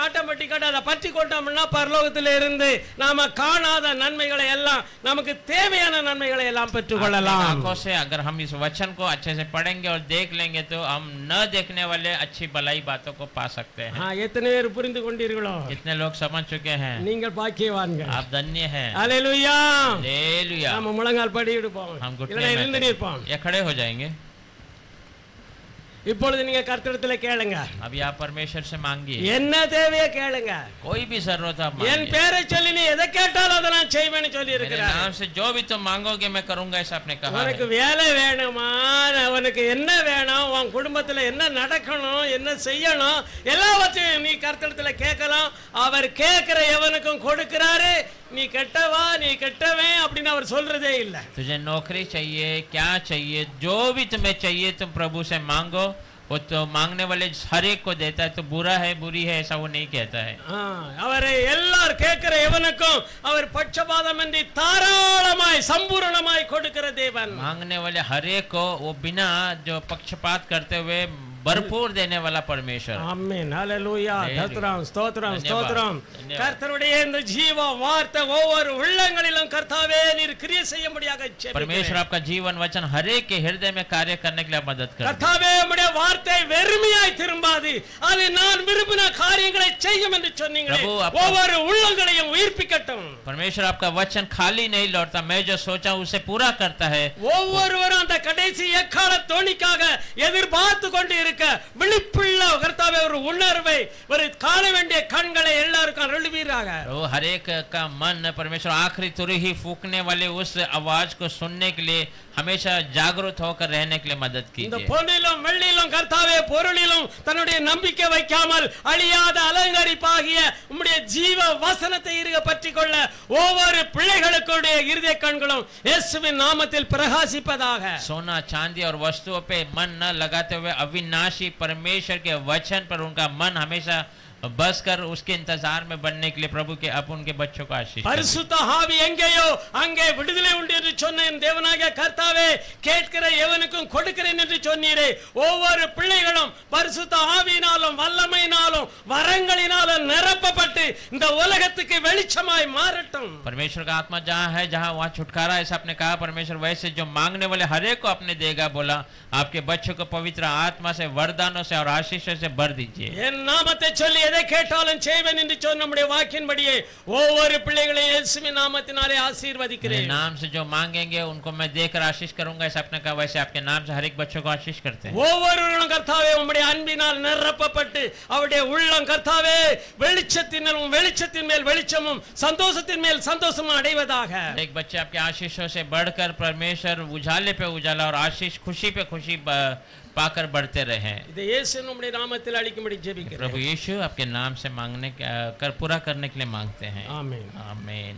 ஆட்டோமேட்டிக்கா அதை பற்றி கொண்டோம்னா பரலோகத்தில இருந்து நாம காணாத நன்மைகளை எல்லாம், நமக்கு தேவையான நன்மைகளை எல்லாம் பெற்றுக்கொள்ளலாம்। आंखों से अगर हम इस वचन को अच्छे से पढ़ेंगे और देख लेंगे तो हम न देखने वाले अच्छी भलाई बातों को पा सकते हैं। எத்தனை பேர் புரிந்து கொண்டீர்களோ? कितने लोग समझ चुके हैं? நீங்கள் பாக்கியவான்கள்। आप धन्य हैं। Hallelujah, hallelujah. நம்ம முழங்கால் படி எடுப்போம், हम घुटने இல்லைன்னா எழுந்து நிற்போம்। या खड़े हो जाएंगे। இப்பொழுது நீங்க கர்த்தரிடத்துல கேளுங்க, अभी आप परमेश्वर से मांगिए, என்ன தேவையோ கேளுங்க। कोई भी जरूरत आप என் मांगिए। பேரை சொல்லி நீ எதை கேட்டாலும் அதை நான் செய்வேன்னு சொல்லி मेरे இருக்கிறார்। नाम से जो भी तुम मांगोगे मैं करूंगा, ऐसा आपने कहा உனக்கு है। வேலை வேணுமா, உனக்கு என்ன வேணும், உன் குடும்பத்துல என்ன நடக்கணும், என்ன செய்யணும், எல்லாவற்றையும் நீ கர்த்தரிடத்துல கேட்கலாம்। அவர் கேட்கிற எவனுக்கும் கொடுக்கிறாரு। நீ கெட்டவா, நீ கெட்டவன் அப்படின்னு அவர் சொல்றதே இல்லை। तुझे नौकरी चाहिए, क्या चाहिए, जो भी तुम्हें चाहिए तुम प्रभु से मांगो, वो तो मांगने वाले हर एक को देता है। तो बुरा है, बुरी है, ऐसा वो नहीं कहता है। அவரை எல்லாரும் கேட்கிற எவனுக்கும் அவர் பட்சபாதமின்றி தாராளமாய் சம்பூரணமாய் கொடுக்கிற தேவன்। मांगने वाले हर एक को वो बिना जो पक्षपात करते हुए भरपूर देने वाला परमेश्वर। ஆமென், ஹalleluya, ஸ்தோத்திரம் ஸ்தோத்திரம் ஸ்தோத்திரம்। धन्यवाद। கர்த்தருடைய இந்த ஜீவ வார்த்தை ஒவ்வொரு உள்ளங்களிலும் கர்த்தாவே நீர் கிரியை செய்யும்படியாக ஜெபிக்கிறேன்। परमेश्वर आपका जीवन वचन हर एक के हृदय में कार्य करने के लिए मदद करें। கர்த்தாவே உம்முடைய வார்த்தை வெறுமையாய் திரும்பாது, அது நான் விரும்பின காரியங்களை செய்யும் என்று சொன்னீங்களே, பிரபு, அப்பா- ஒவ்வொரு உள்ளங்களையும் உயிர்ப்பிக்க நிறைவேறட்டும். परमेश्वर आपका वचन खाली नहीं लौटता, मैं जो सोचा उसे पूरा करता है. ஒவ்வொருவரும் அந்த கடைசி எக்கால தோணிக்காக எதிர்பார்த்து கொண்டு இருக்க விழிப்புள்ள கர்த்தாவே ஒரு உணர்வை ஒரு காண வேண்டிய கண்களை எல்லாருக்கும் அருள்வீராக. तो हर एक का मन परमेश्वर आखिरी तुरही ही फूकने वाले उस आवाज को सुनने के लिए हमेशा जागरूक होकर रहने के लिए मदद कीजिए. இந்த பொன்னிலும் வெள்ளியிலும் கர்த்தாவே பொருளிலும் தன்னுடைய நம்பிக்கை வைக்காமல் அழியாத அலங்கரிப்பாகிய உம்முடைய ஜீவ வசனத்தை இருக பற்றிக்கொள்ள ஒவ்வொரு பிள்ளைகளுடைய இருதய கண்களும் இயேசுவின் நாமத்தில் பிரகாசிப்பதாக. सोना चांदी और वस्तुओं पे मन न लगाते हुए अविनाशी परमेश्वर के वचन पर उनका मन हमेशा बस कर उसके इंतजार में बनने के लिए प्रभु के अब उनके बच्चों को आशीष பரிசுத்த ஆவி எங்கேயோ அங்கே விடுதலை உண்டு என்று சொன்ன என் தேவனாகிய கர்த்தாவே, கேட்கிற எவனுக்கும் கொடுக்கிறேன் என்று சொன்னீரே. ஒவ்வொரு பிள்ளைகளும் பரிசுத்த ஆவியினாலும் வல்லமையினாலும் வரங்களினாலும் நிரப்பப்பட்டு இந்த உலகத்துக்கு வெளிச்சமாய் மாறட்டும். परमेश्वर का आत्मा जहाँ है जहाँ वहाँ छुटकारा, ऐसा आपने कहा परमेश्वर वैसे जो मांगने वाले हर एक को आपने देगा बोला. आपके बच्चों को पवित्र आत्मा से वरदानों से और आशीषों से भर दीजिए. என் நாமத்தை சொல்லி எதை கேட்டாலும் செய்வேன் என்று சொன்ன நம்முடைய வாக்கின்படியே ஒவ்வொரு பிள்ளைகளையும் இயேசுவின் நாமத்தினாலே ஆசீர்வதிக்கிறேன். नाम से जो मांगेंगे उनको मैं देकर आशीष करूंगा, ऐसा आपने कहा वैसे आपके नाम से हर एक बच्चों को आशीष करते हैं. ஒவ்வொருவரும் கர்த்தாவே உம்முடைய அன்பினால் நிரப்பப்பட்டு அவருடைய உள்ளம் கர்த்தாவே வெளிச்சத்தின் மேல் வெளிச்சமும் சந்தோஷத்தின் மேல் சந்தோஷமும் அடைவதாக. एक बच्चे आपके आशीषों से बढ़कर परमेश्वर उजाले पे उजाला और आशीष खुशी पे खुशी पाकर बढ़ते रहे. इसे यीशु நம்முடைய நாமத்தில் அளிக்கும்படி ஜெபிக்கிறேன். प्रभु यीशु आपके नाम से मांगने कर पूरा करने के लिए मांगते हैं. आमीन. आमीन.